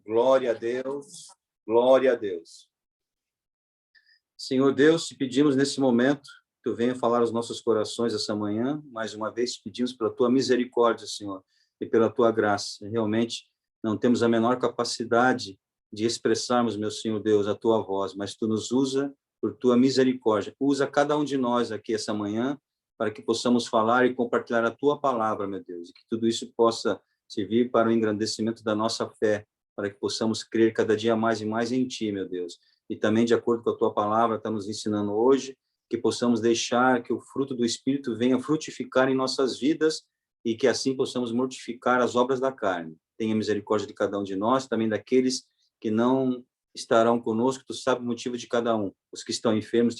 Glória a Deus, glória a Deus. Senhor Deus, te pedimos nesse momento que tu venha falar aos nossos corações essa manhã. Mais uma vez, te pedimos pela tua misericórdia, Senhor, e pela tua graça. Realmente não temos a menor capacidade de expressarmos, meu Senhor Deus, a tua voz, mas tu nos usa por tua misericórdia. Usa cada um de nós aqui essa manhã para que possamos falar e compartilhar a tua palavra, meu Deus, e que tudo isso possa servir para o engrandecimento da nossa fé, para que possamos crer cada dia mais e mais em ti, meu Deus. E também, de acordo com a tua palavra, está nos ensinando hoje, que possamos deixar que o fruto do Espírito venha frutificar em nossas vidas e que assim possamos mortificar as obras da carne. Tenha misericórdia de cada um de nós, também daqueles que não estarão conosco, tu sabe o motivo de cada um. Os que estão enfermos,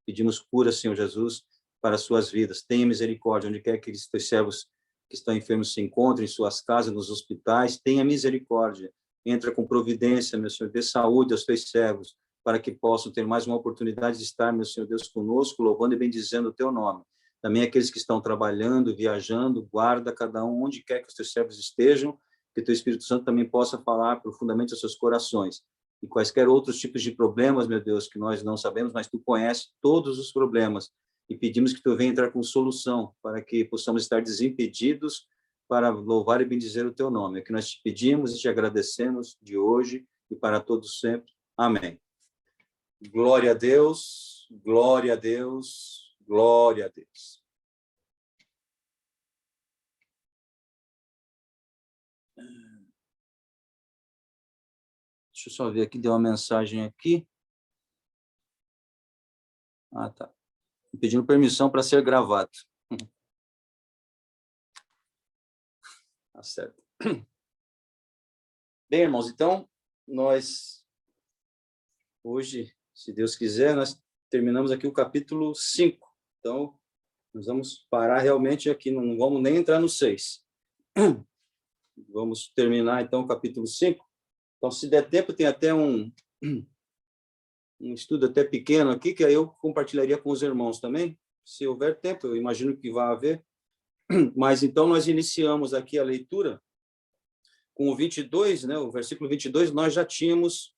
pedimos cura, Senhor Jesus, para as suas vidas. Tenha misericórdia, onde quer que os teus servos que estão enfermos se encontrem, em suas casas, nos hospitais, tenha misericórdia. Entra com providência, meu Senhor, dê saúde aos teus servos, para que possam ter mais uma oportunidade de estar, meu Senhor Deus, conosco, louvando e bendizendo o teu nome. Também aqueles que estão trabalhando, viajando, guarda cada um, onde quer que os teus servos estejam, que o teu Espírito Santo também possa falar profundamente aos seus corações. E quaisquer outros tipos de problemas, meu Deus, que nós não sabemos, mas tu conheces todos os problemas. E pedimos que tu venha entrar com solução, para que possamos estar desimpedidos para louvar e bendizer o teu nome. É que nós te pedimos e te agradecemos de hoje e para todos sempre. Amém. Glória a Deus, glória a Deus, glória a Deus. Deixa eu só ver aqui, deu uma mensagem aqui. Ah, tá. Pedindo permissão para ser gravado. Tá certo. Bem, irmãos, então, nós, hoje, se Deus quiser, nós terminamos aqui o capítulo 5. Então, nós vamos parar realmente aqui, não vamos nem entrar no 6. Vamos terminar, então, o capítulo 5. Então, se der tempo, tem até um estudo até pequeno aqui, que aí eu compartilharia com os irmãos também. Se houver tempo, eu imagino que vai haver. Mas, então, nós iniciamos aqui a leitura com o 22, né? O versículo 22, nós já tínhamos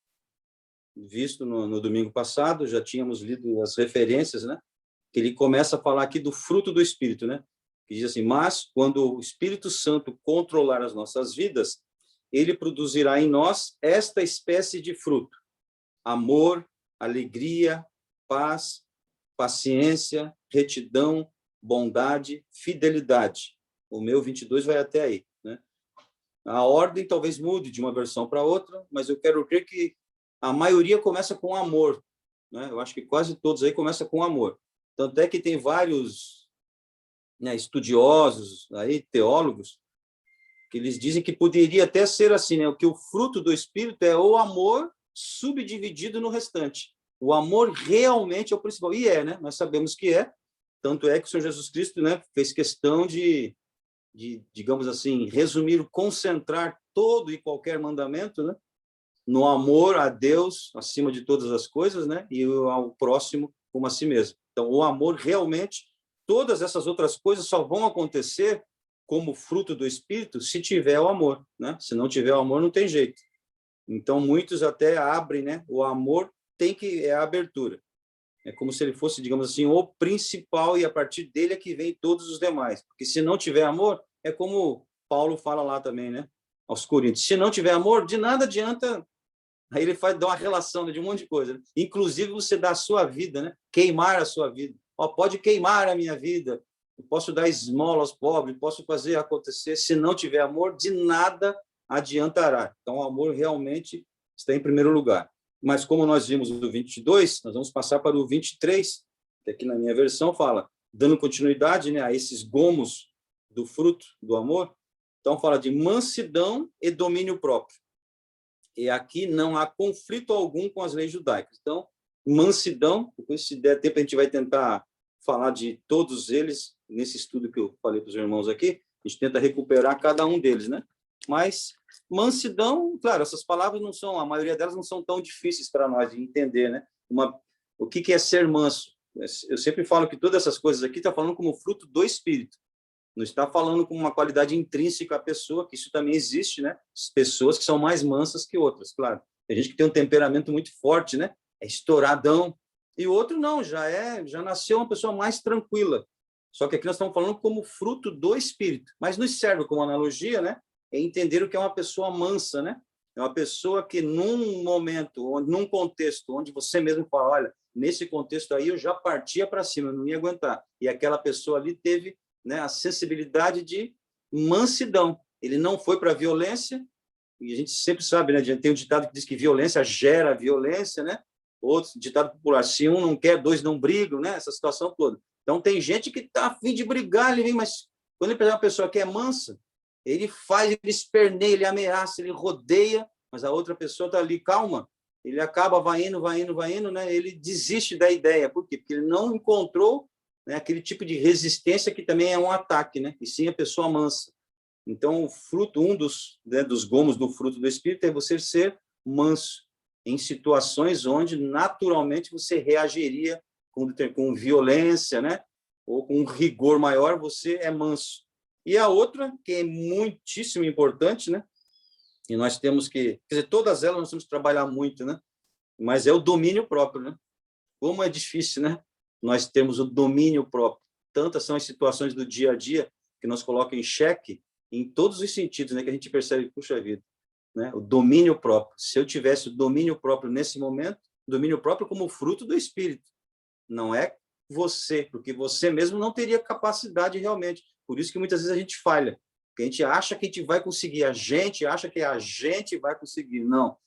visto no domingo passado, já tínhamos lido as referências, né? Que ele começa a falar aqui do fruto do Espírito, né? Que diz assim, mas quando o Espírito Santo controlar as nossas vidas, ele produzirá em nós esta espécie de fruto: amor, alegria, paz, paciência, retidão, bondade, fidelidade. O meu 22 vai até aí, né? A ordem talvez mude de uma versão para outra, mas eu quero crer que a maioria começa com amor, né? Eu acho que quase todos aí começam com amor. Tanto é que tem vários, né, estudiosos, aí, teólogos, que eles dizem que poderia até ser assim, né? Que o fruto do Espírito é o amor subdividido no restante. O amor realmente é o principal. E é, né? Nós sabemos que é. Tanto é que o Senhor Jesus Cristo, né, fez questão de, digamos assim, resumir, concentrar todo e qualquer mandamento, né, no amor a Deus acima de todas as coisas, né, e ao próximo como a si mesmo. Então, o amor realmente, todas essas outras coisas só vão acontecer como fruto do Espírito se tiver o amor, né? Se não tiver o amor, não tem jeito. Então, muitos até abrem, né? O amor é a abertura. É como se ele fosse, digamos assim, o principal, e a partir dele é que vem todos os demais. Porque se não tiver amor, é como Paulo fala lá também, né? Aos Coríntios. Se não tiver amor, de nada adianta. Aí ele dá uma relação, né, de um monte de coisa, né? Inclusive você dá a sua vida, né? Queimar a sua vida. Ó, pode queimar a minha vida. Eu posso dar esmola aos pobres, posso fazer acontecer. Se não tiver amor, de nada adiantará. Então, o amor realmente está em primeiro lugar. Mas como nós vimos no 22, nós vamos passar para o 23, que aqui na minha versão fala, dando continuidade, né, a esses gomos do fruto do amor. Então, fala de mansidão e domínio próprio. E aqui não há conflito algum com as leis judaicas. Então, mansidão, depois, se der tempo, a gente vai tentar falar de todos eles, nesse estudo que eu falei para os irmãos aqui, a gente tenta recuperar cada um deles, né? Mas mansidão, claro, essas palavras não são, a maioria delas não são tão difíceis para nós de entender, né? O que é ser manso? Eu sempre falo que todas essas coisas aqui estão falando como fruto do Espírito. Não está falando com uma qualidade intrínseca à pessoa, que isso também existe, né? Pessoas que são mais mansas que outras, claro. Tem gente que tem um temperamento muito forte, né? É estouradão. E o outro não, já nasceu uma pessoa mais tranquila. Só que aqui nós estamos falando como fruto do Espírito. Mas nos serve como analogia, né? É entender o que é uma pessoa mansa, né? É uma pessoa que num momento, num contexto onde você mesmo fala, olha, nesse contexto aí eu já partia para cima, eu não ia aguentar. E aquela pessoa ali teve, né, a sensibilidade de mansidão. Ele não foi para a violência, e a gente sempre sabe, né? Tem um ditado que diz que violência gera violência, né? Outro ditado popular, se um não quer, dois não brigam, né? Essa situação toda. Então, tem gente que está a fim de brigar, ele vem, mas quando ele pega uma pessoa que é mansa, ele faz, ele esperneia, ele ameaça, ele rodeia, mas a outra pessoa está ali, calma, ele acaba, vai indo, né? Ele desiste da ideia. Por quê? Porque ele não encontrou, né, aquele tipo de resistência que também é um ataque, né? E sim a pessoa mansa. Então, o fruto, né, dos gomos do fruto do Espírito é você ser manso em situações onde, naturalmente, você reagiria com violência, né? Ou com um rigor maior, você é manso. E a outra, que é muitíssimo importante, né? E nós temos que... Quer dizer, todas elas nós temos que trabalhar muito, né? Mas é o domínio próprio, né? Como é difícil, né? Nós temos o domínio próprio. Tantas são as situações do dia a dia que nos colocam em xeque em todos os sentidos, né? Que a gente percebe, puxa vida, né? O domínio próprio. Se eu tivesse o domínio próprio nesse momento, domínio próprio como fruto do Espírito, não é você, porque você mesmo não teria capacidade realmente. Por isso que muitas vezes a gente falha, porque a gente acha que a gente vai conseguir, a gente acha que a gente vai conseguir, não,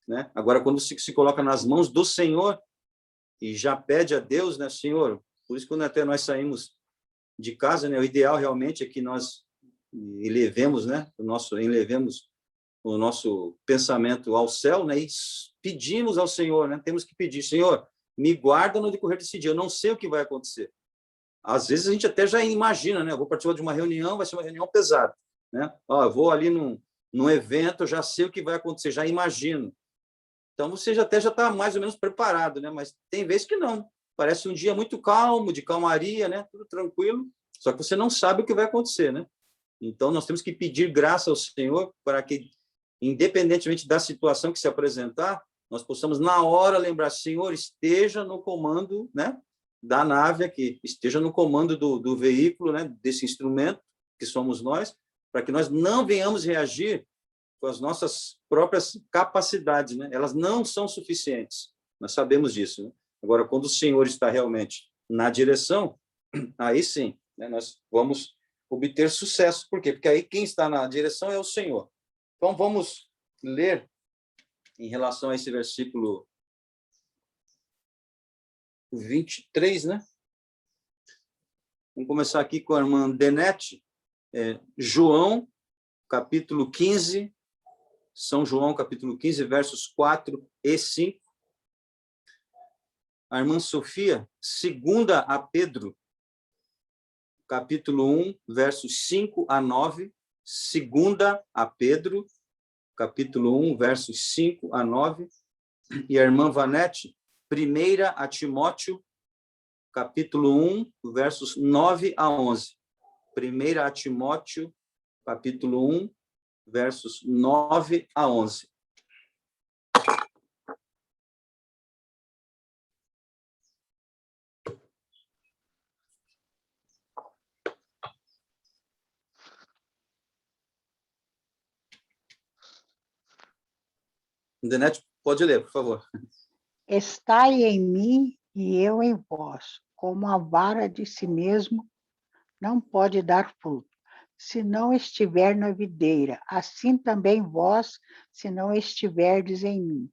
né? Agora, quando se coloca nas mãos do Senhor e já pede a Deus, né, Senhor, por isso que quando até nós saímos de casa, né, o ideal realmente é que nós elevemos, né, elevemos o nosso pensamento ao céu, né, e pedimos ao Senhor, né, temos que pedir, Senhor, me guarda no decorrer desse dia, eu não sei o que vai acontecer. Às vezes a gente até já imagina, né, eu vou participar de uma reunião, vai ser uma reunião pesada, né, eu vou ali num evento, eu já sei o que vai acontecer, já imagino. Então você já está mais ou menos preparado, né, mas tem vezes que não. Parece um dia muito calmo, de calmaria, né, tudo tranquilo, só que você não sabe o que vai acontecer, né? Então nós temos que pedir graça ao Senhor para que, independentemente da situação que se apresentar, nós possamos, na hora, lembrar, Senhor, esteja no comando, né, da nave aqui, esteja no comando do veículo, né, desse instrumento, que somos nós, para que nós não venhamos reagir com as nossas próprias capacidades, né? Elas não são suficientes, nós sabemos disso, né? Agora, quando o Senhor está realmente na direção, aí sim, né, nós vamos obter sucesso. Por quê? Porque aí quem está na direção é o Senhor. Então, vamos ler em relação a esse versículo 23, né? Vamos começar aqui com a irmã Denete, João, capítulo 15, São João, capítulo 15, versos 4 e 5. A irmã Sofia, 2 a Pedro, capítulo 1, versos 5 a 9. 2 a Pedro, capítulo 1, versos 5 a 9. E a irmã Vanete, 1 a Timóteo, capítulo 1, versos 9 a 11. 1 a Timóteo, capítulo 1, versos 9 a 11. Denete, pode ler, por favor. Estai em mim e eu em vós, como a vara de si mesmo não pode dar fruto, se não estiver na videira, assim também vós, se não estiverdes em mim.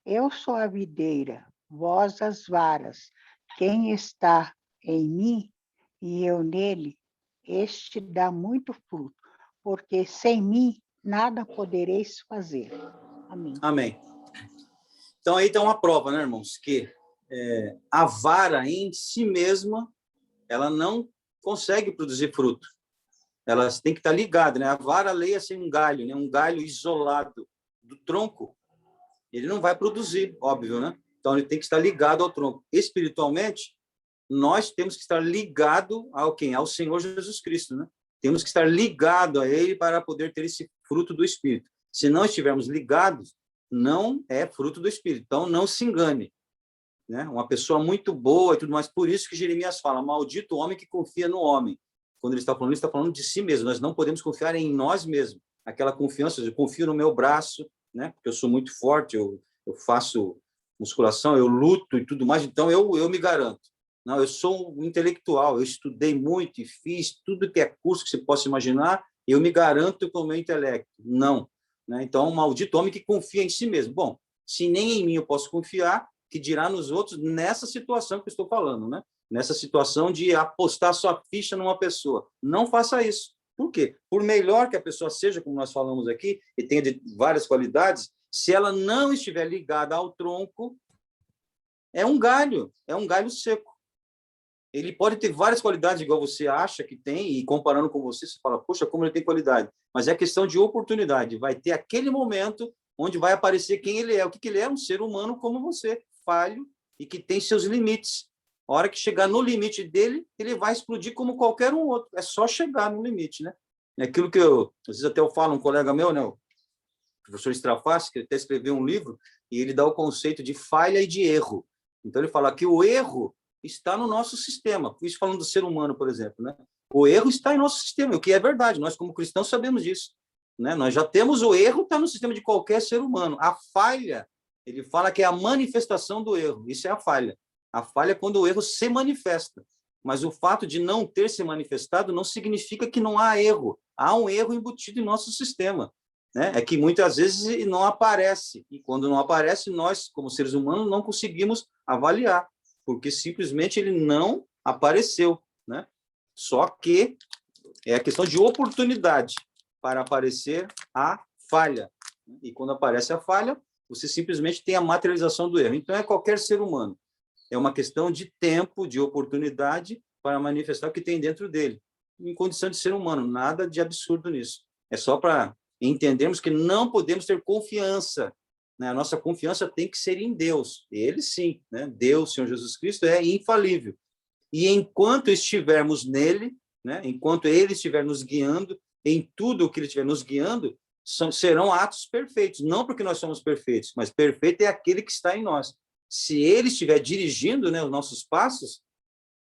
Eu sou a videira, vós as varas. Quem está em mim e eu nele, este dá muito fruto, porque sem mim nada podereis fazer. Amém. Amém. Então, aí tem uma prova, né, irmãos, que a vara em si mesma, ela não consegue produzir fruto. Ela tem que estar ligada, né? A vara, leia-se um galho, né? Um galho isolado do tronco, ele não vai produzir, óbvio, né? Então, ele tem que estar ligado ao tronco. Espiritualmente, nós temos que estar ligado ao quem? Ao Senhor Jesus Cristo, né? Temos que estar ligados a ele para poder ter esse fruto do Espírito. Se não estivermos ligados, não é fruto do Espírito. Então, não se engane, né? Uma pessoa muito boa e tudo mais. Por isso que Jeremias fala, maldito o homem que confia no homem. Quando ele está falando de si mesmo. Nós não podemos confiar em nós mesmos. Aquela confiança, eu confio no meu braço, né? Porque eu sou muito forte, eu faço musculação, eu luto e tudo mais, então eu me garanto. Não, eu sou um intelectual, eu estudei muito e fiz tudo que é curso que você possa imaginar, eu me garanto com o meu intelecto. Não. Né? Então, maldito homem que confia em si mesmo. Bom, se nem em mim eu posso confiar, que dirá nos outros nessa situação que eu estou falando, né? Nessa situação de apostar sua ficha numa pessoa. Não faça isso. Por quê? Por melhor que a pessoa seja, como nós falamos aqui, e tenha várias qualidades, se ela não estiver ligada ao tronco, é um galho seco. Ele pode ter várias qualidades, igual você acha que tem, e comparando com você, você fala, poxa, como ele tem qualidade. Mas é questão de oportunidade. Vai ter aquele momento onde vai aparecer quem ele é. O que ele é? Um ser humano como você, falho, e que tem seus limites. A hora que chegar no limite dele, ele vai explodir como qualquer um outro. É só chegar no limite, né? É aquilo que às vezes até eu falo, um colega meu, né, o professor Strafassi, que até escreveu um livro, e ele dá o conceito de falha e de erro. Então, ele fala que o erro está no nosso sistema. Isso falando do ser humano, por exemplo, né? O erro está em nosso sistema, o que é verdade. Nós, como cristãos, sabemos disso. Né? Nós já temos o erro, está no sistema de qualquer ser humano. A falha, ele fala que é a manifestação do erro. Isso é a falha. A falha é quando o erro se manifesta. Mas o fato de não ter se manifestado não significa que não há erro. Há um erro embutido em nosso sistema. Né? É que muitas vezes não aparece. E quando não aparece, nós, como seres humanos, não conseguimos avaliar, porque simplesmente ele não apareceu. Né? Só que é a questão de oportunidade para aparecer a falha. E quando aparece a falha, você simplesmente tem a materialização do erro. Então, é qualquer ser humano. É uma questão de tempo, de oportunidade para manifestar o que tem dentro dele, em condição de ser humano. Nada de absurdo nisso. É só para entendermos que não podemos ter confiança. Né? A nossa confiança tem que ser em Deus. Ele sim, né? Deus, Senhor Jesus Cristo, é infalível. E enquanto estivermos nele, né? Enquanto ele estiver nos guiando, em tudo o que ele estiver nos guiando, serão atos perfeitos. Não porque nós somos perfeitos, mas perfeito é aquele que está em nós. Se ele estiver dirigindo, né, os nossos passos,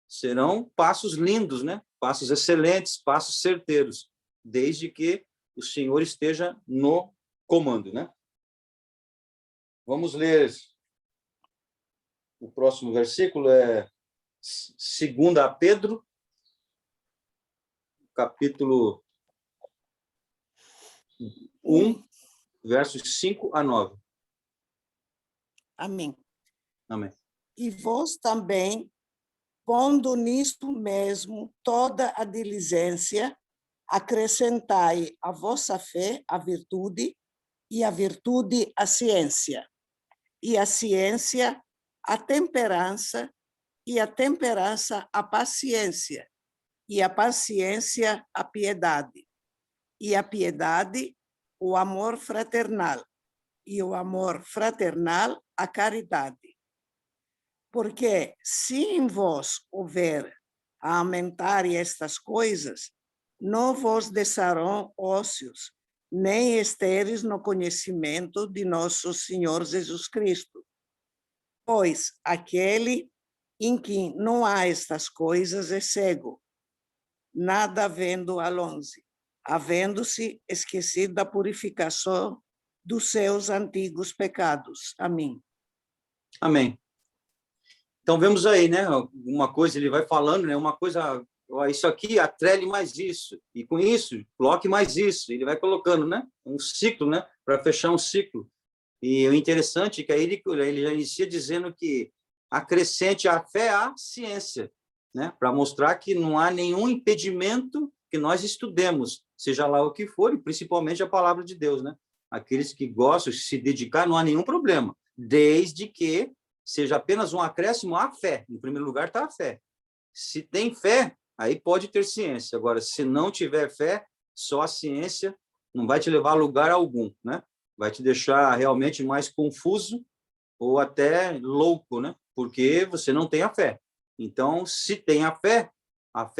serão passos lindos, né? Passos excelentes, passos certeiros, desde que o Senhor esteja no comando, né? Vamos ler o próximo versículo, é 2 Pedro, capítulo 1, versos 5 a 9. Amém. Amém. E vós também, pondo nisto mesmo toda a diligência, acrescentai à vossa fé a virtude, e a virtude a ciência, e a ciência a temperança, e a temperança a paciência, e a paciência a piedade, e a piedade o amor fraternal, e o amor fraternal a caridade. Porque se em vós houver a aumentar estas coisas, não vos deixarão ócios, nem estéreis no conhecimento de nosso Senhor Jesus Cristo. Pois aquele em que não há estas coisas é cego, nada vendo a longe, havendo-se esquecido da purificação dos seus antigos pecados. Amém. Amém. Então, vemos aí, né? Uma coisa, ele vai falando, né? Uma coisa, isso aqui, atrele mais isso. E com isso, coloque mais isso. Ele vai colocando, né? Um ciclo, né? Para fechar um ciclo. E o interessante é que aí ele já inicia dizendo que acrescente a fé à ciência, né? Para mostrar que não há nenhum impedimento que nós estudemos, seja lá o que for, e principalmente a palavra de Deus, né? Aqueles que gostam de se dedicar, não há nenhum problema, desde que seja apenas um acréscimo à fé. Em primeiro lugar está a fé. Se tem fé, aí pode ter ciência. Agora, se não tiver fé, só a ciência não vai te levar a lugar algum, né? Vai te deixar realmente mais confuso ou até louco, né? Porque você não tem a fé. Então, se tem a fé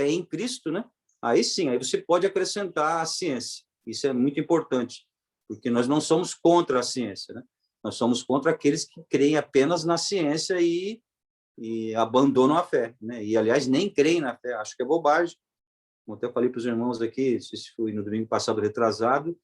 em Cristo, né? aí sim, aí você pode acrescentar a ciência. Isso é muito importante, porque nós não somos contra a ciência, né? Nós somos contra aqueles que creem apenas na ciência e abandonam a fé, né? E, aliás, nem creem na fé, acho que é bobagem. Como até falei para os irmãos aqui, se foi no domingo passado retrasado,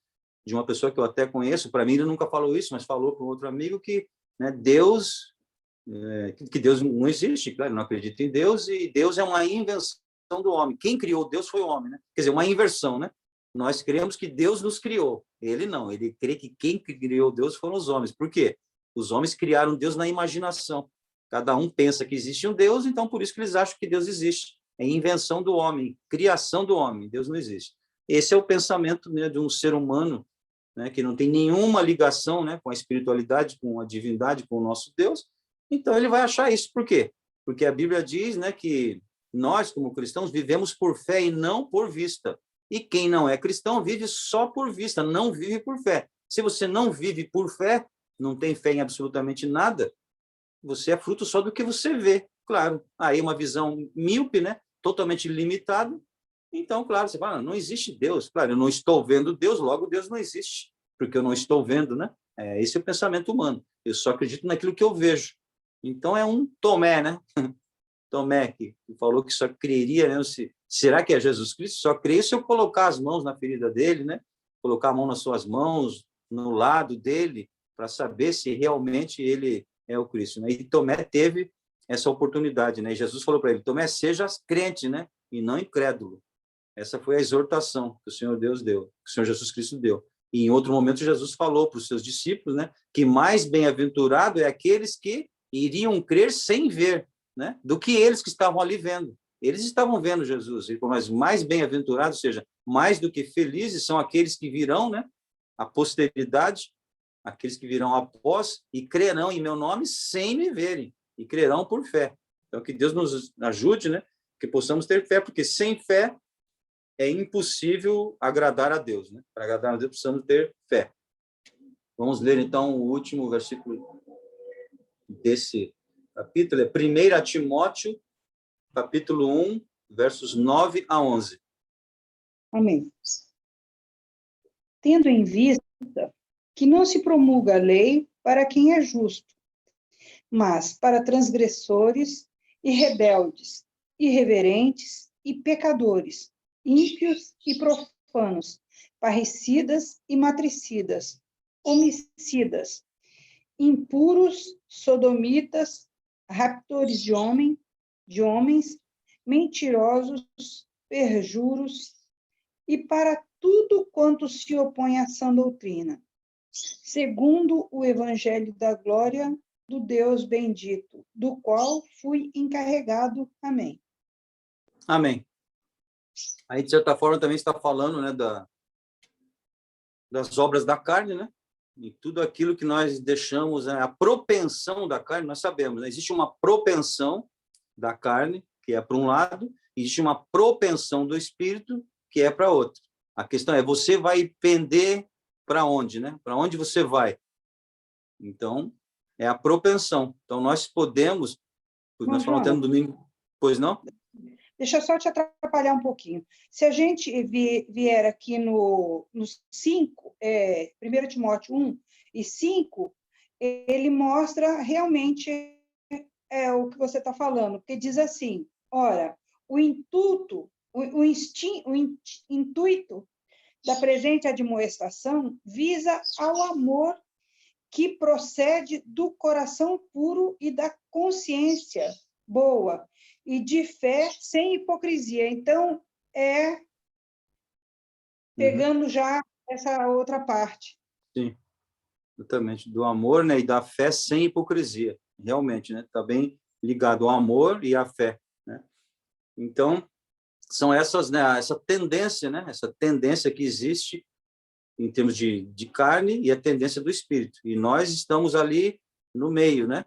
de uma pessoa que eu até conheço, para mim ele nunca falou isso, mas falou para um outro amigo que, né, que Deus não existe, claro, não acredita em Deus, e Deus é uma invenção do homem. Quem criou Deus foi o homem, né? Quer dizer, uma inversão, né? Nós cremos que Deus nos criou. Ele não, ele crê que quem criou Deus foram os homens. Por quê? Os homens criaram Deus na imaginação. Cada um pensa que existe um Deus, então por isso que eles acham que Deus existe. É invenção do homem, criação do homem, Deus não existe. Esse é o pensamento, né, de um ser humano, né, que não tem nenhuma ligação, né, com a espiritualidade, com a divindade, com o nosso Deus. Então ele vai achar isso. Por quê? Porque a Bíblia diz, né, que nós, como cristãos, vivemos por fé e não por vista. E quem não é cristão vive só por vista, não vive por fé. Se você não vive por fé, não tem fé em absolutamente nada, você é fruto só do que você vê. Claro, aí uma visão míope, né, totalmente limitada. Então, claro, você fala, não existe Deus. Claro, eu não estou vendo Deus, logo Deus não existe, porque eu não estou vendo, né? Esse é o pensamento humano. Eu só acredito naquilo que eu vejo. Então, é um Tomé, né? Tomé, que falou que só creria, né? Será que é Jesus Cristo? Só creio se eu colocar as mãos na ferida dele, né? Colocar a mão nas suas mãos, no lado dele, para saber se realmente ele é o Cristo, né? E Tomé teve essa oportunidade, né? E Jesus falou para ele, Tomé, seja crente, né? E não incrédulo. Essa foi a exortação que o Senhor Deus deu, que o Senhor Jesus Cristo deu. E em outro momento Jesus falou para os seus discípulos, né, que mais bem-aventurado é aqueles que iriam crer sem ver, né, do que eles que estavam ali vendo. Eles estavam vendo Jesus, mas mais bem-aventurados, ou seja, mais do que felizes são aqueles que virão, né, a posteridade, aqueles que virão após e crerão em meu nome sem me verem, e crerão por fé. Então, que Deus nos ajude, né, que possamos ter fé, porque sem fé é impossível agradar a Deus, né? Para agradar a Deus precisamos ter fé. Vamos ler então o último versículo desse capítulo, é 1 Timóteo, capítulo 1, versos 9 a 11. Amém. Tendo em vista que não se promulga a lei para quem é justo, mas para transgressores e rebeldes, irreverentes e pecadores, ímpios e profanos, parricidas e matricidas, homicidas, impuros, sodomitas, raptores de homens, mentirosos, perjuros, e para tudo quanto se opõe à sã doutrina, segundo o evangelho da glória do Deus bendito, do qual fui encarregado. Amém. Amém. Aí, de certa forma, também está falando, né, das obras da carne, né? E tudo aquilo que nós deixamos, né, a propensão da carne, nós sabemos, né? Existe uma propensão da carne, que é para um lado, e existe uma propensão do espírito, que é para outro. A questão é, você vai pender para onde, né? Para onde você vai? Então, é a propensão. Então, nós podemos, nós falamos até no domingo, pois não? Deixa eu só te atrapalhar um pouquinho. Se a gente vier aqui no 5, 1 Timóteo 1 e 5, ele mostra realmente o que você está falando, porque diz assim, ora, o intuito da presente admoestação visa ao amor que procede do coração puro e da consciência boa, e de fé sem hipocrisia. Então, pegando já essa outra parte. Sim, exatamente, do amor, né, e da fé sem hipocrisia, realmente, né, está bem ligado ao amor e à fé, né? Então, são essas, né, essa tendência que existe em termos de carne e a tendência do espírito, e nós estamos ali no meio, né?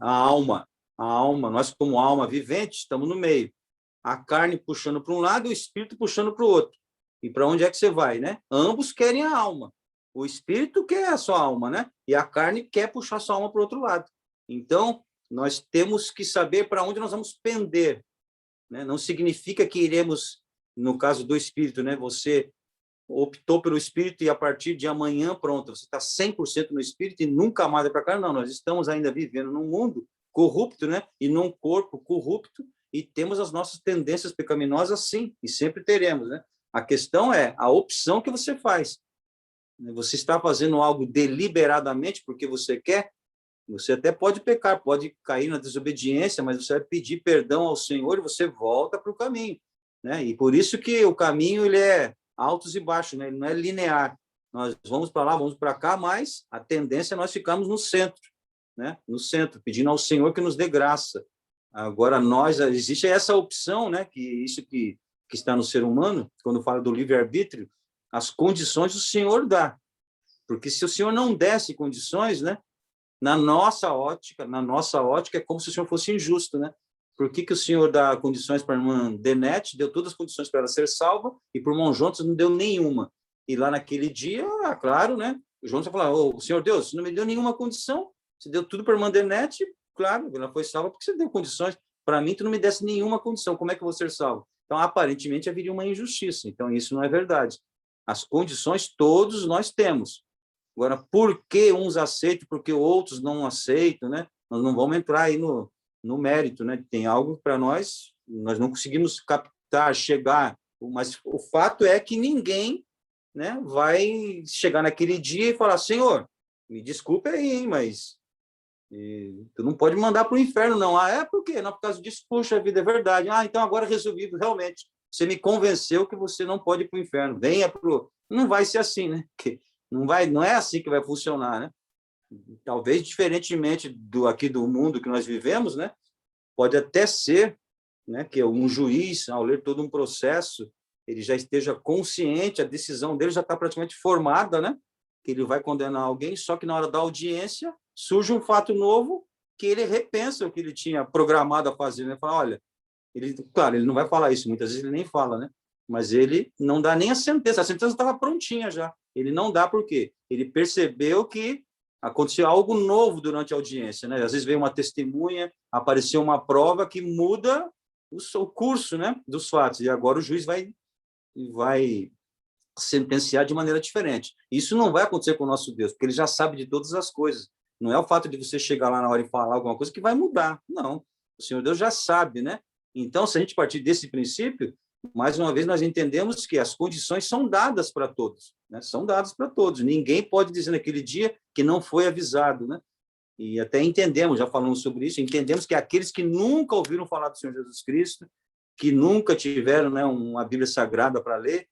A alma, nós como alma vivente estamos no meio, a carne puxando para um lado, o espírito puxando para o outro. E para onde é que você vai, né? Ambos querem a alma. O espírito quer a sua alma, né? E a carne quer puxar a sua alma para o outro lado. Então, nós temos que saber para onde nós vamos pender, né? Não significa que iremos no caso do espírito, né? Você optou pelo espírito e a partir de amanhã, pronto, você está 100% no espírito e nunca mais vai para cá. Não, nós estamos ainda vivendo num mundo corrupto, né? E num corpo corrupto, e temos as nossas tendências pecaminosas, sim, e sempre teremos, né? A questão é a opção que você faz. Você está fazendo algo deliberadamente porque você quer, você até pode pecar, pode cair na desobediência, mas você vai pedir perdão ao Senhor e você volta para o caminho, né? E por isso que o caminho ele é altos e baixos, né? Ele não é linear. Nós vamos para lá, vamos para cá, mas a tendência é nós ficarmos no centro, né? No centro, pedindo ao Senhor que nos dê graça. Agora existe essa opção, né? Que isso que está no ser humano, quando fala do livre-arbítrio, as condições o Senhor dá. Porque se o Senhor não desse condições, né? Na nossa ótica é como se o Senhor fosse injusto, né? Por que o Senhor dá condições para a irmã Denete, deu todas as condições para ela ser salva, e para o irmão Jonas não deu nenhuma? E lá naquele dia, claro, né? O Jonas vai falar, oh, Senhor Deus, você não me deu nenhuma condição, você deu tudo para a irmã Denete, claro, ela foi salva porque você deu condições. Para mim, tu não me desse nenhuma condição, como é que eu vou ser salvo? Então, aparentemente, haveria uma injustiça. Então, isso não é verdade. As condições todos nós temos. Agora, por que uns aceitam, por que outros não aceitam, né? Nós não vamos entrar aí no mérito, né? Tem algo para nós não conseguimos captar, chegar, mas o fato é que ninguém, né, vai chegar naquele dia e falar, Senhor, me desculpe aí, hein, mas tu não pode mandar para o inferno, não. Ah, é por quê? Não, por causa disso, puxa, a vida é verdade. Ah, então agora resolvido, realmente. Você me convenceu que você não pode ir para o inferno. Venha para o... Não vai ser assim, né? Porque não é assim que vai funcionar, né? Talvez diferentemente aqui do mundo que nós vivemos, né? Pode até ser, né, que um juiz, ao ler todo um processo, ele já esteja consciente, a decisão dele já está praticamente formada, né? Que ele vai condenar alguém, só que na hora da audiência surge um fato novo que ele repensa o que ele tinha programado a fazer, né? Fala, olha, claro, ele não vai falar isso, muitas vezes ele nem fala, né? Mas ele não dá nem a sentença estava prontinha já. Ele não dá por quê? Ele percebeu que aconteceu algo novo durante a audiência, né? Às vezes veio uma testemunha, apareceu uma prova que muda o curso, né, dos fatos, e agora o juiz vai sentenciar de maneira diferente. Isso não vai acontecer com o nosso Deus, porque ele já sabe de todas as coisas. Não é o fato de você chegar lá na hora e falar alguma coisa que vai mudar. Não. O Senhor Deus já sabe, né? Então, se a gente partir desse princípio, mais uma vez nós entendemos que as condições são dadas para todos, né? São dadas para todos. Ninguém pode dizer naquele dia que não foi avisado, né? E até entendemos, já falamos sobre isso, entendemos que aqueles que nunca ouviram falar do Senhor Jesus Cristo, que nunca tiveram, né, uma Bíblia Sagrada para ler,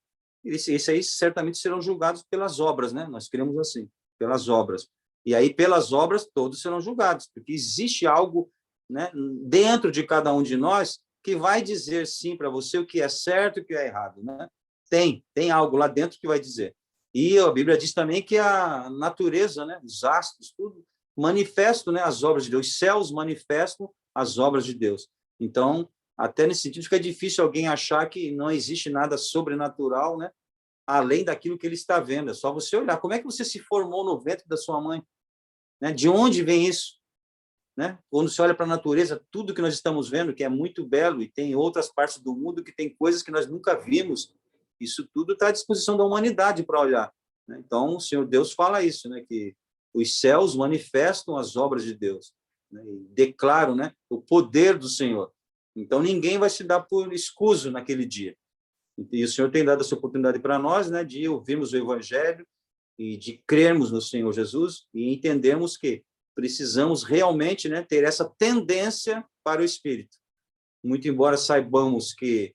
esses aí certamente serão julgados pelas obras, né? Nós queremos assim, pelas obras. E aí, pelas obras, todos serão julgados, porque existe algo, né, dentro de cada um de nós que vai dizer sim para você o que é certo e o que é errado, né? Tem algo lá dentro que vai dizer. E a Bíblia diz também que a natureza, né, os astros, tudo, manifestam, né, as obras de Deus. Os céus manifestam as obras de Deus. Então, até nesse sentido, fica difícil alguém achar que não existe nada sobrenatural, né, além daquilo que ele está vendo. É só você olhar. Como é que você se formou no ventre da sua mãe? Né? De onde vem isso? Né? Quando você olha para a natureza, tudo que nós estamos vendo, que é muito belo, e tem outras partes do mundo que tem coisas que nós nunca vimos, isso tudo está à disposição da humanidade para olhar. Né? Então, o Senhor Deus fala isso, né? Que os céus manifestam as obras de Deus, né? E declaram, né, o poder do Senhor. Então, ninguém vai se dar por escuso naquele dia. E o Senhor tem dado essa oportunidade para nós, né, de ouvirmos o Evangelho e de crermos no Senhor Jesus e entendermos que precisamos realmente, né, ter essa tendência para o Espírito. Muito embora saibamos que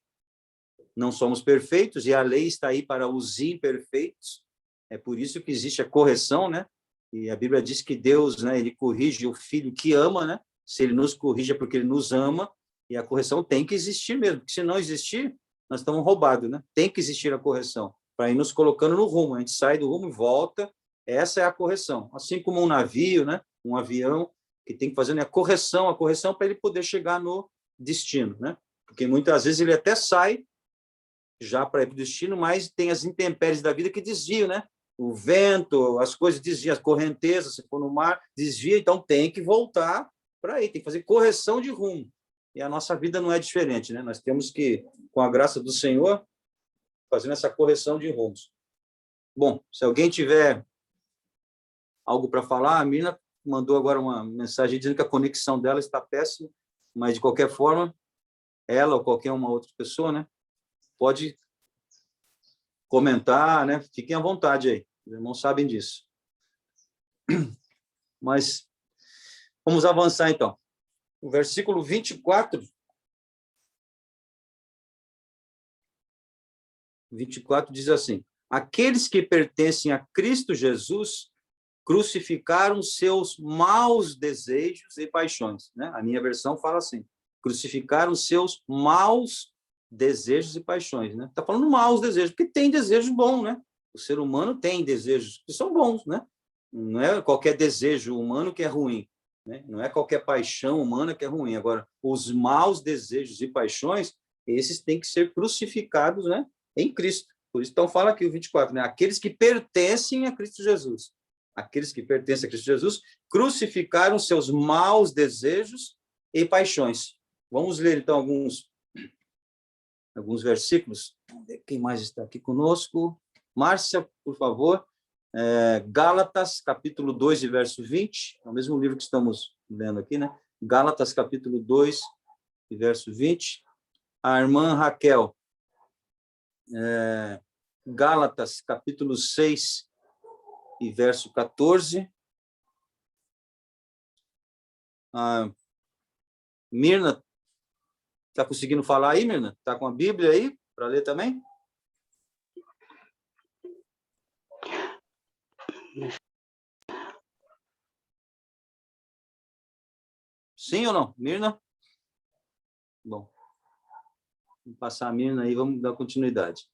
não somos perfeitos e a lei está aí para os imperfeitos, é por isso que existe a correção, né? E a Bíblia diz que Deus, né, ele corrige o filho que ama, né? Se ele nos corrige é porque ele nos ama, e a correção tem que existir mesmo, porque se não existir, nós estamos roubados, né? Tem que existir a correção, para ir nos colocando no rumo. A gente sai do rumo e volta, essa é a correção. Assim como um navio, né? Um avião, que tem que fazer, né, a correção para ele poder chegar no destino, né? Porque muitas vezes ele até sai já para ir para o destino, mas tem as intempéries da vida que desviam, né? O vento, as coisas desviam, as correntezas, se for no mar, desvia, então tem que voltar para aí, tem que fazer correção de rumo. E a nossa vida não é diferente, né? Nós temos que, com a graça do Senhor, fazendo essa correção de rumos. Bom, se alguém tiver algo para falar, a Mirna mandou agora uma mensagem dizendo que a conexão dela está péssima, mas, de qualquer forma, ela ou qualquer uma outra pessoa, né, pode comentar, né? Fiquem à vontade aí, os irmãos sabem disso. Mas vamos avançar, então. O versículo 24 diz assim: aqueles que pertencem a Cristo Jesus crucificaram seus maus desejos e paixões, né? A minha versão fala assim: crucificaram seus maus desejos e paixões, né? Tá falando maus desejos, porque tem desejos bons, né? O ser humano tem desejos que são bons, né? Não é qualquer desejo humano que é ruim, né? Não é qualquer paixão humana que é ruim. Agora, os maus desejos e paixões, esses têm que ser crucificados, né, em Cristo. Por isso, então, fala aqui o 24, né? Aqueles que pertencem a Cristo Jesus. Aqueles que pertencem a Cristo Jesus crucificaram seus maus desejos e paixões. Vamos ler, então, alguns versículos. Vamos ver quem mais está aqui conosco. Márcia, por favor. Gálatas, capítulo 2, e verso 20. É o mesmo livro que estamos lendo aqui, né? Gálatas, capítulo 2, e verso 20. A irmã Raquel. Gálatas, capítulo 6, e verso 14. A Mirna, está conseguindo falar aí, Mirna? Está com a Bíblia aí para ler também? Sim ou não? Mirna? Bom, vamos passar a Mirna aí, vamos dar continuidade.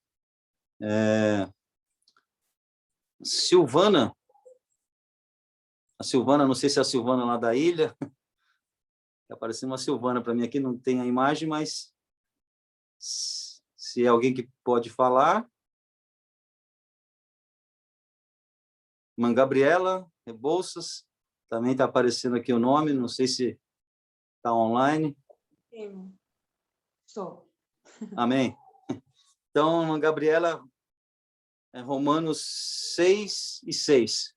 Silvana, a Silvana, não sei se é a Silvana lá da ilha, está aparecendo uma Silvana para mim aqui, não tem a imagem, mas se é alguém que pode falar. Irmã Gabriela Rebouças, também está aparecendo aqui o nome, não sei se está online. Sim, estou. Amém. Então, irmã Gabriela, Romanos 6 e 6.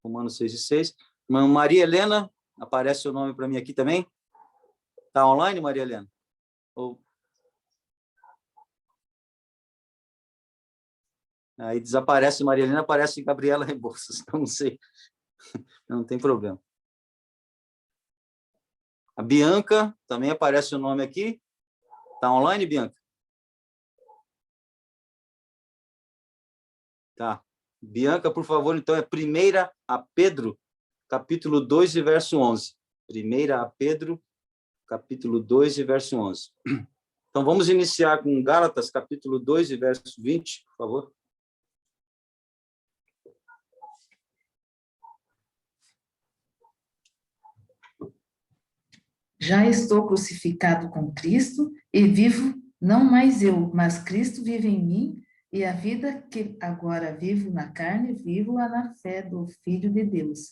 Romanos 6 e 6. Irmã Maria Helena, aparece o nome para mim aqui também. Está online, Maria Helena? Aí desaparece Maria Helena, aparece Gabriela Rebouças. Então, não sei. Não tem problema. A Bianca, também aparece o nome aqui. Está online, Bianca? Tá. Bianca, por favor, então, é 1 a Pedro, capítulo 2 e verso 11. 1 a Pedro, capítulo 2 e verso 11. Então, vamos iniciar com Gálatas, capítulo 2 e verso 20, por favor. Já estou crucificado com Cristo e vivo, não mais eu, mas Cristo vive em mim, e a vida que agora vivo na carne, vivo-a na fé do Filho de Deus,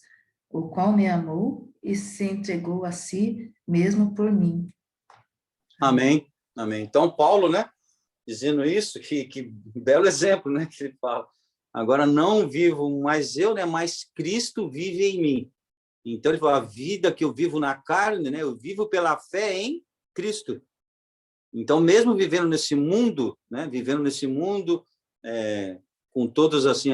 o qual me amou e se entregou a si mesmo por mim. Amém, amém. Então, Paulo, né, dizendo isso, que belo exemplo, né, que ele fala. Agora não vivo mais eu, né, mas Cristo vive em mim. Então, ele fala, a vida que eu vivo na carne, né, eu vivo pela fé em Cristo. Então, mesmo vivendo nesse mundo, né, com todas assim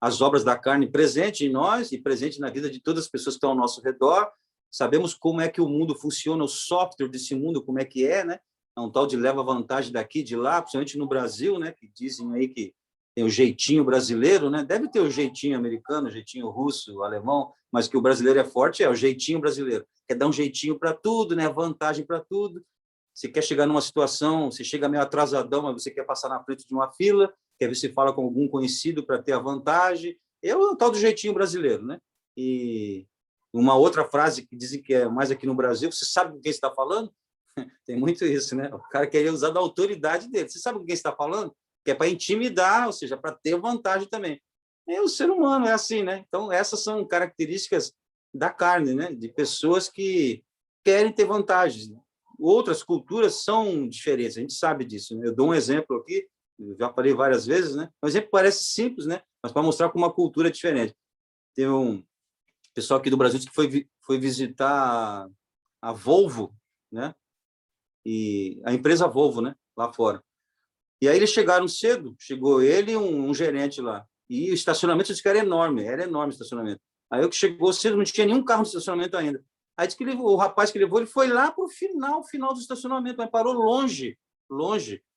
as obras da carne presente em nós e presente na vida de todas as pessoas que estão ao nosso redor, sabemos como é que o mundo funciona, o software desse mundo, como é que é, né? É um tal de leva vantagem daqui, de lá, principalmente no Brasil, né, que dizem aí que tem o jeitinho brasileiro, né? Deve ter o jeitinho americano, o jeitinho russo, o alemão, mas que o brasileiro é forte, é o jeitinho brasileiro. Quer dar um jeitinho para tudo, né? Vantagem para tudo. Você quer chegar numa situação, você chega meio atrasadão, mas você quer passar na frente de uma fila, quer ver se fala com algum conhecido para ter a vantagem. É o tal do jeitinho brasileiro, né? E uma outra frase que dizem que é mais aqui no Brasil, você sabe com quem está falando? Tem muito isso, né? O cara queria usar da autoridade dele. Você sabe com quem está falando? Que é para intimidar, ou seja, para ter vantagem também. O ser humano é assim, né? Então, essas são características da carne, né? De pessoas que querem ter vantagens. Outras culturas são diferentes, a gente sabe disso, né? Eu dou um exemplo aqui, Eu já falei várias vezes, né? Um exemplo parece simples, né? Mas para mostrar como uma cultura é diferente. Tem um pessoal aqui do Brasil que foi visitar a Volvo, né? E a empresa Volvo, né? Lá fora. E aí eles chegaram cedo, chegou ele e um gerente lá. E o estacionamento, esse cara era enorme o estacionamento. Aí o que chegou cedo, não tinha nenhum carro no estacionamento ainda. Aí disse que o rapaz que levou, ele foi lá para o final do estacionamento, mas parou longe.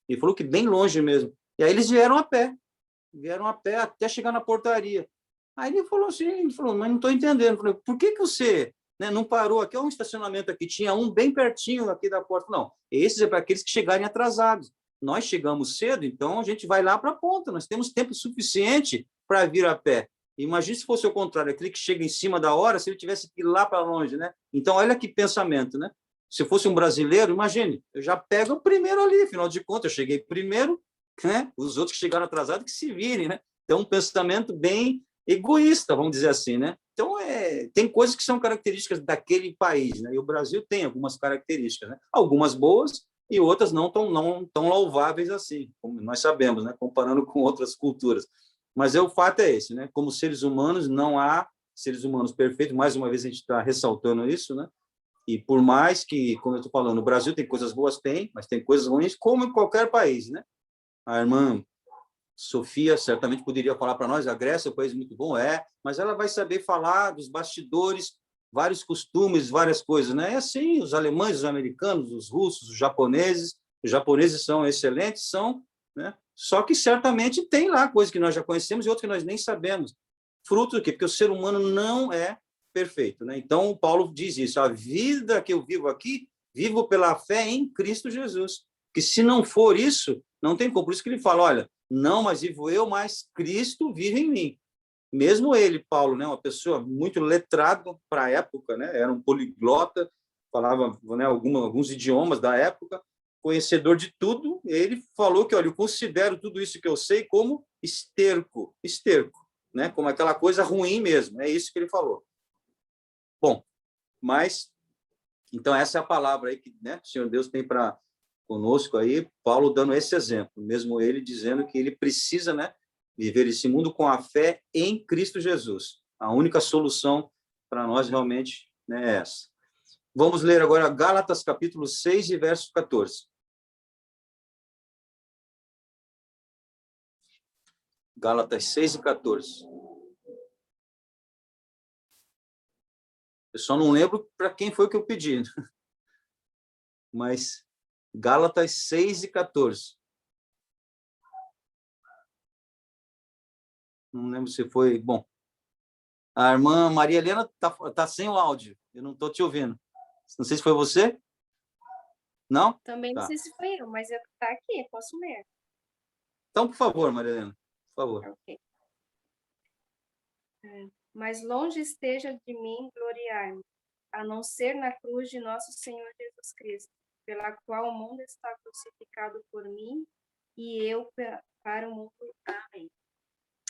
E falou que bem longe mesmo. E aí eles vieram a pé até chegar na portaria. Aí ele falou assim, mas não estou entendendo. Eu falei, por que você, né, não parou? Aqui é um estacionamento aqui, tinha um bem pertinho aqui da porta. Não, esses é para aqueles que chegarem atrasados. Nós chegamos cedo, então a gente vai lá para a ponta. Nós temos tempo suficiente para vir a pé. Imagine se fosse o contrário, aquele que chega em cima da hora, se ele tivesse que ir lá para longe, né? Então, olha que pensamento, né? Se fosse um brasileiro, imagine, eu já pego o primeiro ali, afinal de contas, eu cheguei primeiro, né? Os outros que chegaram atrasados que se virem, né? Então, um pensamento bem egoísta, vamos dizer assim, né? Então, tem coisas que são características daquele país, né? E o Brasil tem algumas características, né? Algumas boas e outras não tão louváveis assim, como nós sabemos, né? Comparando com outras culturas. Mas o fato é esse, né? Como seres humanos, não há seres humanos perfeitos. Mais uma vez, a gente está ressaltando isso, né? E por mais que, como eu estou falando, o Brasil tem coisas boas, mas tem coisas ruins, como em qualquer país, né? A irmã Sofia certamente poderia falar para nós, a Grécia é um país muito bom, mas ela vai saber falar dos bastidores, vários costumes, várias coisas, né? É assim, os alemães, os americanos, os russos, os japoneses são excelentes, né? Só que certamente tem lá coisas que nós já conhecemos e outras que nós nem sabemos. Fruto do quê? Porque o ser humano não é perfeito, né? Então, o Paulo diz isso, a vida que eu vivo aqui, vivo pela fé em Cristo Jesus. Que se não for isso, não tem como. Por isso que ele fala, olha, não mais vivo eu, mas Cristo vive em mim. Mesmo ele, Paulo, né, uma pessoa muito letrada para a época, né? Era um poliglota, falava, né, alguns idiomas da época, conhecedor de tudo, ele falou que, olha, eu considero tudo isso que eu sei como esterco, né? Como aquela coisa ruim mesmo, é isso que ele falou. Bom, mas, então essa é a palavra aí que, né, o Senhor Deus tem para conosco aí, Paulo dando esse exemplo, mesmo ele dizendo que ele precisa, né, viver esse mundo com a fé em Cristo Jesus. A única solução para nós realmente, né, é essa. Vamos ler agora Gálatas capítulo 6 e verso 14. Gálatas 6 e 14. Eu só não lembro para quem foi que eu pedi. Mas Gálatas 6 e 14. Não lembro se foi... Bom, a irmã Maria Helena tá sem o áudio. Eu não estou te ouvindo. Não sei se foi você? Não? Também não sei se foi eu, mas está aqui, posso ler. Então, por favor, Maria Helena, por favor. Ok. Mas longe esteja de mim gloriar-me, a não ser na cruz de nosso Senhor Jesus Cristo, pela qual o mundo está crucificado por mim e eu para o mundo. Amém.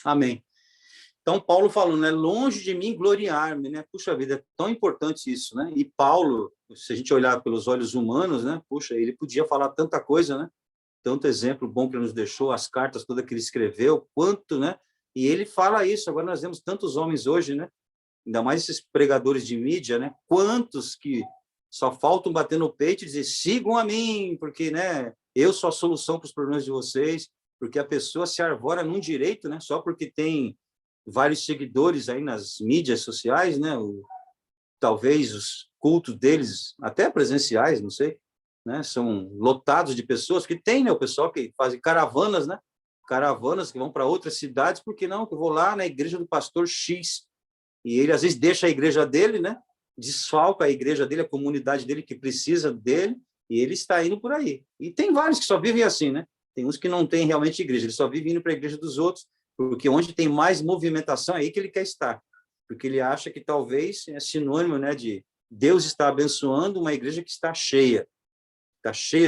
Amém. Então, Paulo falando, né? Longe de mim gloriar-me, né? Puxa vida, é tão importante isso, né? E Paulo, se a gente olhar pelos olhos humanos, né? Puxa, ele podia falar tanta coisa, né? Tanto exemplo bom que ele nos deixou, as cartas todas que ele escreveu, quanto, né? E ele fala isso. Agora nós vemos tantos homens hoje, né? Ainda mais esses pregadores de mídia, né? Quantos que só faltam bater no peito e dizer, sigam a mim, porque, né? Eu sou a solução para os problemas de vocês, porque a pessoa se arvora num direito, né? Só porque tem vários seguidores aí nas mídias sociais, né? Talvez os cultos deles, até presenciais, não sei, né? São lotados de pessoas que tem, né? O pessoal que fazem caravanas, né? Caravanas que vão para outras cidades, porque não, que eu vou lá na igreja do pastor X. E ele, às vezes, deixa a igreja dele, né? Desfalca a igreja dele, a comunidade dele que precisa dele, e ele está indo por aí. E tem vários que só vivem assim, né? Tem uns que não têm realmente igreja, eles só vivem indo para a igreja dos outros, porque onde tem mais movimentação é aí que ele quer estar. Porque ele acha que talvez é sinônimo, né, de Deus está abençoando uma igreja que está cheia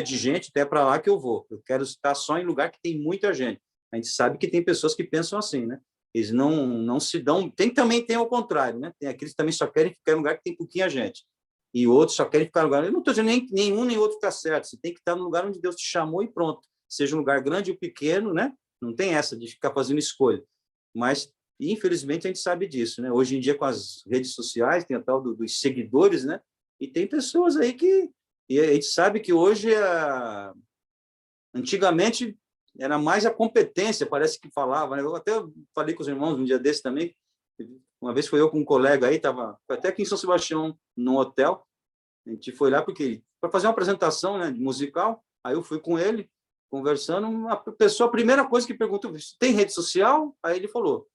de gente, até para lá que eu vou. Eu quero estar só em lugar que tem muita gente. A gente sabe que tem pessoas que pensam assim, né? Eles não se dão... Também tem ao contrário, né? Tem aqueles que também só querem ficar em lugar que tem pouquinha gente. E outros só querem ficar em lugar... Eu não estou dizendo nenhum nem outro está certo. Você tem que estar no lugar onde Deus te chamou e pronto. seja um lugar grande ou pequeno, né? Não tem essa de ficar fazendo escolha. Mas, infelizmente, a gente sabe disso, né? Hoje em dia, com as redes sociais, tem a tal dos seguidores, né? E tem pessoas aí que... E a gente sabe que hoje, antigamente, era mais a competência, parece que falava, né? Eu até falei com os irmãos um dia desse também. Uma vez foi eu com um colega aí, foi até aqui em São Sebastião, num hotel. A gente foi lá para fazer uma apresentação, né, musical. Aí eu fui com ele, conversando. A primeira coisa que perguntou, tem rede social? Aí ele falou,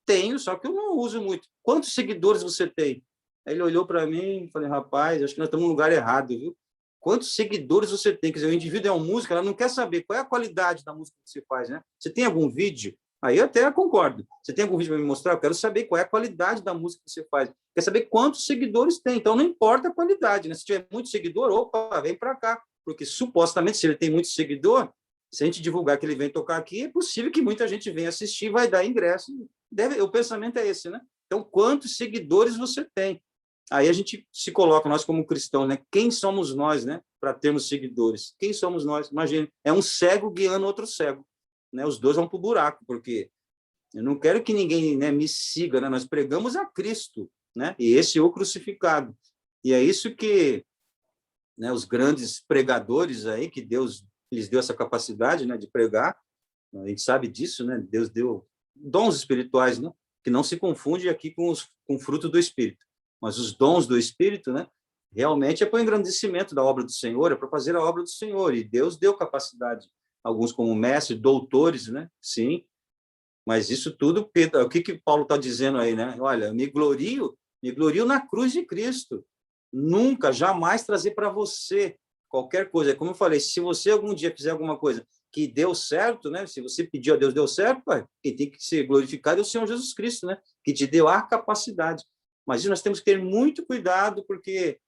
tenho, só que eu não uso muito. Quantos seguidores você tem? Aí ele olhou para mim e falei, rapaz, acho que nós estamos no lugar errado, viu? Quantos seguidores você tem? Quer dizer, o indivíduo é uma música, ela não quer saber qual é a qualidade da música que você faz, né? Você tem algum vídeo? Aí eu até concordo. Você tem algum vídeo para me mostrar? Eu quero saber qual é a qualidade da música que você faz. Quer saber quantos seguidores tem. Então, não importa a qualidade, né? Se tiver muito seguidor, opa, vem para cá. Porque, supostamente, se ele tem muito seguidor, se a gente divulgar que ele vem tocar aqui, é possível que muita gente venha assistir, vai dar ingresso. O pensamento é esse, né? Então, quantos seguidores você tem? Aí a gente se coloca, nós como cristãos, né? Quem somos nós, né? Para termos seguidores? Quem somos nós? Imagina, é um cego guiando outro cego, né? Os dois vão para o buraco, porque eu não quero que ninguém, né, me siga, né? Nós pregamos a Cristo, né? E esse é o crucificado. E é isso que, né, os grandes pregadores aí, que Deus lhes deu essa capacidade, né, de pregar, a gente sabe disso, né? Deus deu dons espirituais, né? Que não se confunde aqui com o fruto do Espírito. Mas os dons do Espírito, né, realmente é para o engrandecimento da obra do Senhor, é para fazer a obra do Senhor. E Deus deu capacidade, alguns como mestres, doutores, né? Sim. Mas isso tudo, o que Paulo está dizendo aí, né? Olha, me glorio na cruz de Cristo. Nunca, jamais trazer para você qualquer coisa. Como eu falei, se você algum dia fizer alguma coisa que deu certo, né? Se você pediu a Deus, deu certo, quem tem que ser glorificado é o Senhor Jesus Cristo, né? Que te deu a capacidade. Mas nós temos que ter muito cuidado, porque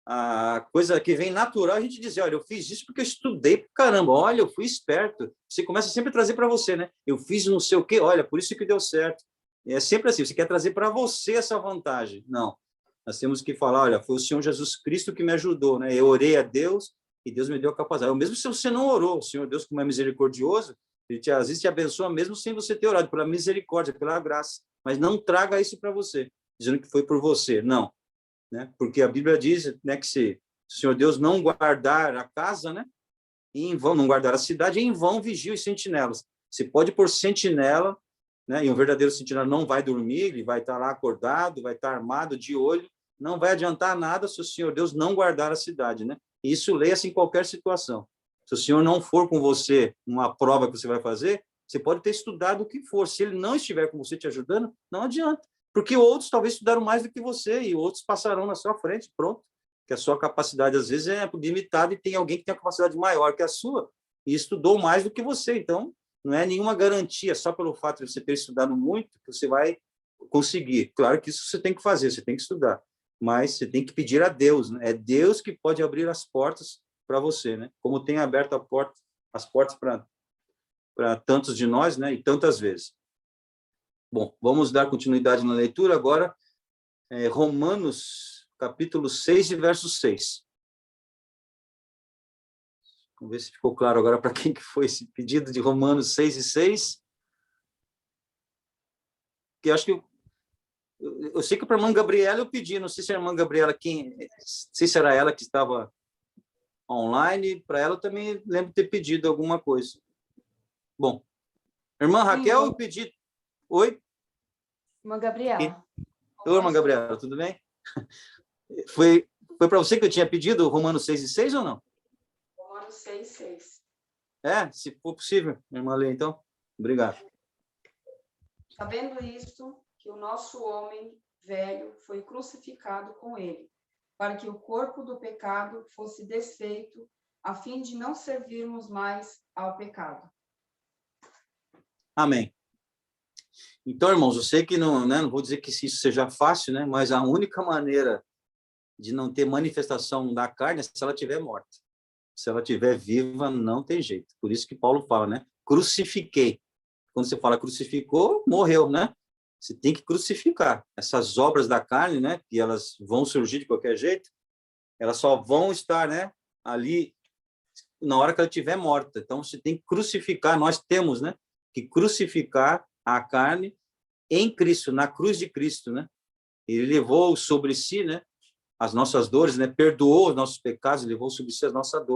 a coisa que vem natural, a gente diz, olha, eu fiz isso porque eu estudei pra caramba, olha, eu fui esperto. Você começa sempre a trazer para você, né? Eu fiz não sei o quê, olha, por isso que deu certo. É sempre assim, você quer trazer para você essa vantagem. Não, nós temos que falar, olha, foi o Senhor Jesus Cristo que me ajudou, né? Eu orei a Deus e Deus me deu a capacidade. Mesmo se você não orou, o Senhor Deus, como é misericordioso, ele às vezes te abençoa mesmo sem você ter orado, pela misericórdia, pela graça. Mas não traga isso para você, dizendo que foi por você. Não. Né? Porque a Bíblia diz, né, que se o Senhor Deus não guardar a casa, né, e em vão, não guardar a cidade, em vão vigia os sentinelas. Você pode pôr sentinela, né, e um verdadeiro sentinela não vai dormir, ele vai estar lá acordado, vai estar armado de olho, não vai adiantar nada se o Senhor Deus não guardar a cidade, né? E isso leia-se em qualquer situação. Se o Senhor não for com você numa prova que você vai fazer, você pode ter estudado o que for. Se ele não estiver com você te ajudando, não adianta. Porque outros talvez estudaram mais do que você e outros passarão na sua frente, pronto. Que a sua capacidade, às vezes, é limitada e tem alguém que tem uma capacidade maior que a sua e estudou mais do que você. Então, não é nenhuma garantia, só pelo fato de você ter estudado muito, que você vai conseguir. Claro que isso você tem que fazer, você tem que estudar. Mas você tem que pedir a Deus, né? É Deus que pode abrir as portas para você, né? Como tem aberto as portas para tantos de nós, né? E tantas vezes. Bom, vamos dar continuidade na leitura agora. Romanos, capítulo 6 e verso 6. Vamos ver se ficou claro agora para quem que foi esse pedido de Romanos 6 e 6. Que acho que eu sei que para a irmã Gabriela eu pedi, não sei se a irmã Gabriela, não sei se era ela que estava online, para ela eu também lembro de ter pedido alguma coisa. Bom, irmã Raquel, eu pedi... Oi? Irmã Gabriela. Oi, irmã Gabriela, tudo bem? Foi para você que eu tinha pedido Romanos 6 e 6 ou não? Romanos 6, 6. Se for possível, irmã Lê, então. Obrigado. Sabendo isto, que o nosso homem velho foi crucificado com ele, para que o corpo do pecado fosse desfeito, a fim de não servirmos mais ao pecado. Amém. Então, irmãos, eu sei que não, né, não vou dizer que isso seja fácil, né, mas a única maneira de não ter manifestação da carne é se ela estiver morta. Se ela estiver viva, não tem jeito. Por isso que Paulo fala, né? Crucifiquei. Quando você fala crucificou, morreu, né? Você tem que crucificar. Essas obras da carne, né, que elas vão surgir de qualquer jeito, elas só vão estar, né, ali na hora que ela estiver morta. Então, você tem que crucificar, nós temos, né, que crucificar a carne em Cristo, na cruz de Cristo, né? Ele levou sobre si, né, as nossas dores, né, perdoou os nossos pecados, levou sobre si as nossas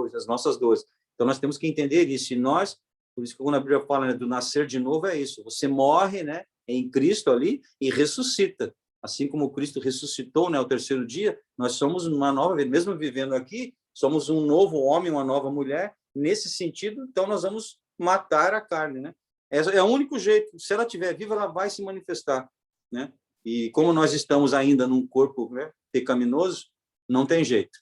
dores. Então, nós temos que entender isso. E nós, por isso que quando a Bíblia fala, né, do nascer de novo, é isso. Você morre, né, em Cristo ali e ressuscita. Assim como Cristo ressuscitou, né, ao terceiro dia, nós somos uma nova vida. Mesmo vivendo aqui, somos um novo homem, uma nova mulher. Nesse sentido, então, nós vamos matar a carne, né? É o único jeito. Se ela estiver viva, ela vai se manifestar, né? E como nós estamos ainda num corpo, né, pecaminoso, não tem jeito.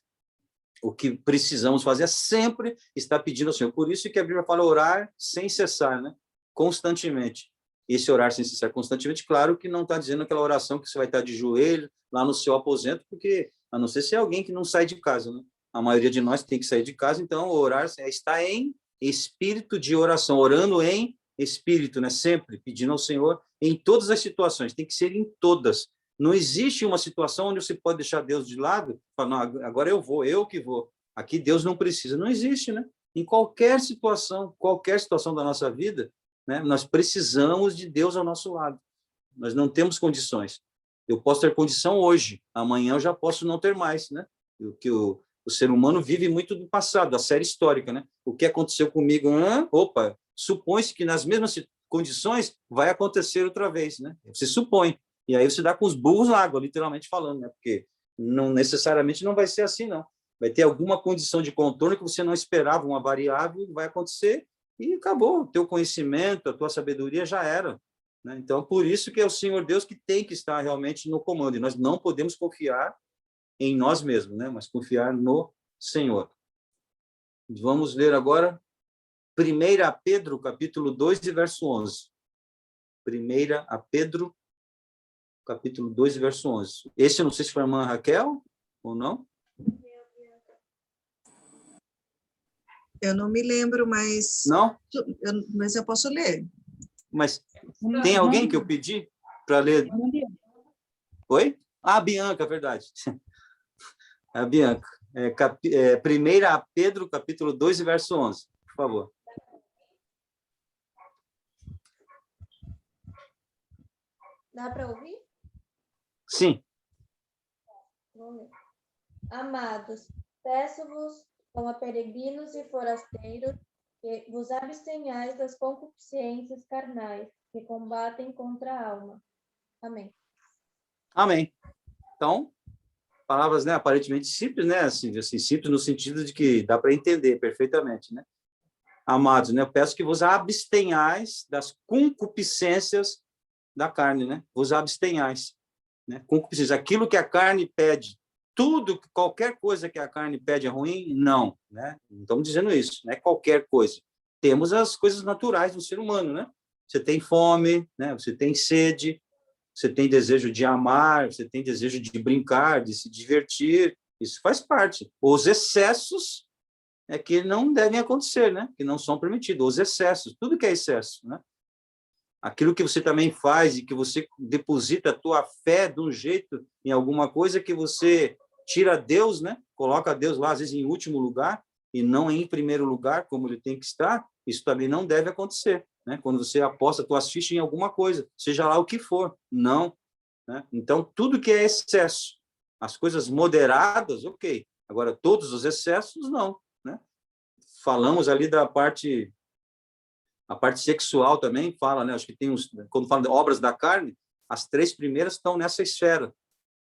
O que precisamos fazer é sempre estar pedindo ao Senhor. Por isso que a Bíblia fala orar sem cessar, né? Constantemente. Esse orar sem cessar constantemente, claro que não está dizendo aquela oração que você vai estar de joelho lá no seu aposento, porque a não ser se é alguém que não sai de casa, né? A maioria de nós tem que sair de casa, então orar é estar em espírito de oração, orando em espírito, né? Sempre pedindo ao Senhor em todas as situações, tem que ser em todas. Não existe uma situação onde você pode deixar Deus de lado, falar, não, agora eu que vou. Aqui Deus não precisa. Não existe, né? Em qualquer situação da nossa vida, né, nós precisamos de Deus ao nosso lado. Nós não temos condições. Eu posso ter condição hoje, amanhã eu já posso não ter mais, né? O ser humano vive muito do passado, da série histórica, né? O que aconteceu comigo, supõe-se que nas mesmas condições vai acontecer outra vez, né? Você supõe. E aí você dá com os burros na água, literalmente falando, né? Porque não necessariamente não vai ser assim, não. Vai ter alguma condição de contorno que você não esperava, uma variável, vai acontecer e acabou. O teu conhecimento, a tua sabedoria já era, né? Então, por isso que é o Senhor Deus que tem que estar realmente no comando. E nós não podemos confiar em nós mesmos, né? Mas confiar no Senhor. Vamos ler agora 1 Pedro, capítulo 2, verso 11. 1 Pedro, capítulo 2, verso 11. Esse eu não sei se foi a irmã Raquel ou não. Eu não me lembro, mas... Não? Mas eu posso ler. Mas tem alguém que eu pedi para ler? Oi? Ah, a Bianca, verdade. A Bianca. 1 Pedro, capítulo 2, verso 11. Por favor. Dá para ouvir? Sim. Vamos ler. Amados, peço-vos, como a peregrinos e forasteiros, que vos abstenhais das concupiscências carnais, que combatem contra a alma. Amém. Amém. Então, palavras, né, aparentemente simples, né, assim, simples no sentido de que dá para entender perfeitamente, né? Amados, né, eu peço que vos abstenhais das concupiscências da carne, né? Vos abstenhais, né? Concupiscência, aquilo que a carne pede, qualquer coisa que a carne pede é ruim? Não, né? Não estamos dizendo isso, não é qualquer coisa. Temos as coisas naturais do ser humano, né? Você tem fome, né? Você tem sede, você tem desejo de amar, você tem desejo de brincar, de se divertir, isso faz parte. Os excessos é que não devem acontecer, né? Que não são permitidos, os excessos, tudo que é excesso, né? Aquilo que você também faz e que você deposita a tua fé de um jeito em alguma coisa que você tira Deus, né? Coloca Deus lá, às vezes, em último lugar e não em primeiro lugar, como ele tem que estar, isso também não deve acontecer, né? Quando você aposta tuas fichas em alguma coisa, seja lá o que for, não, né? Então, tudo que é excesso, as coisas moderadas, ok. Agora, todos os excessos, não, né? Falamos ali da parte... A parte sexual também fala, né? Acho que tem quando fala de obras da carne, as 3 primeiras estão nessa esfera,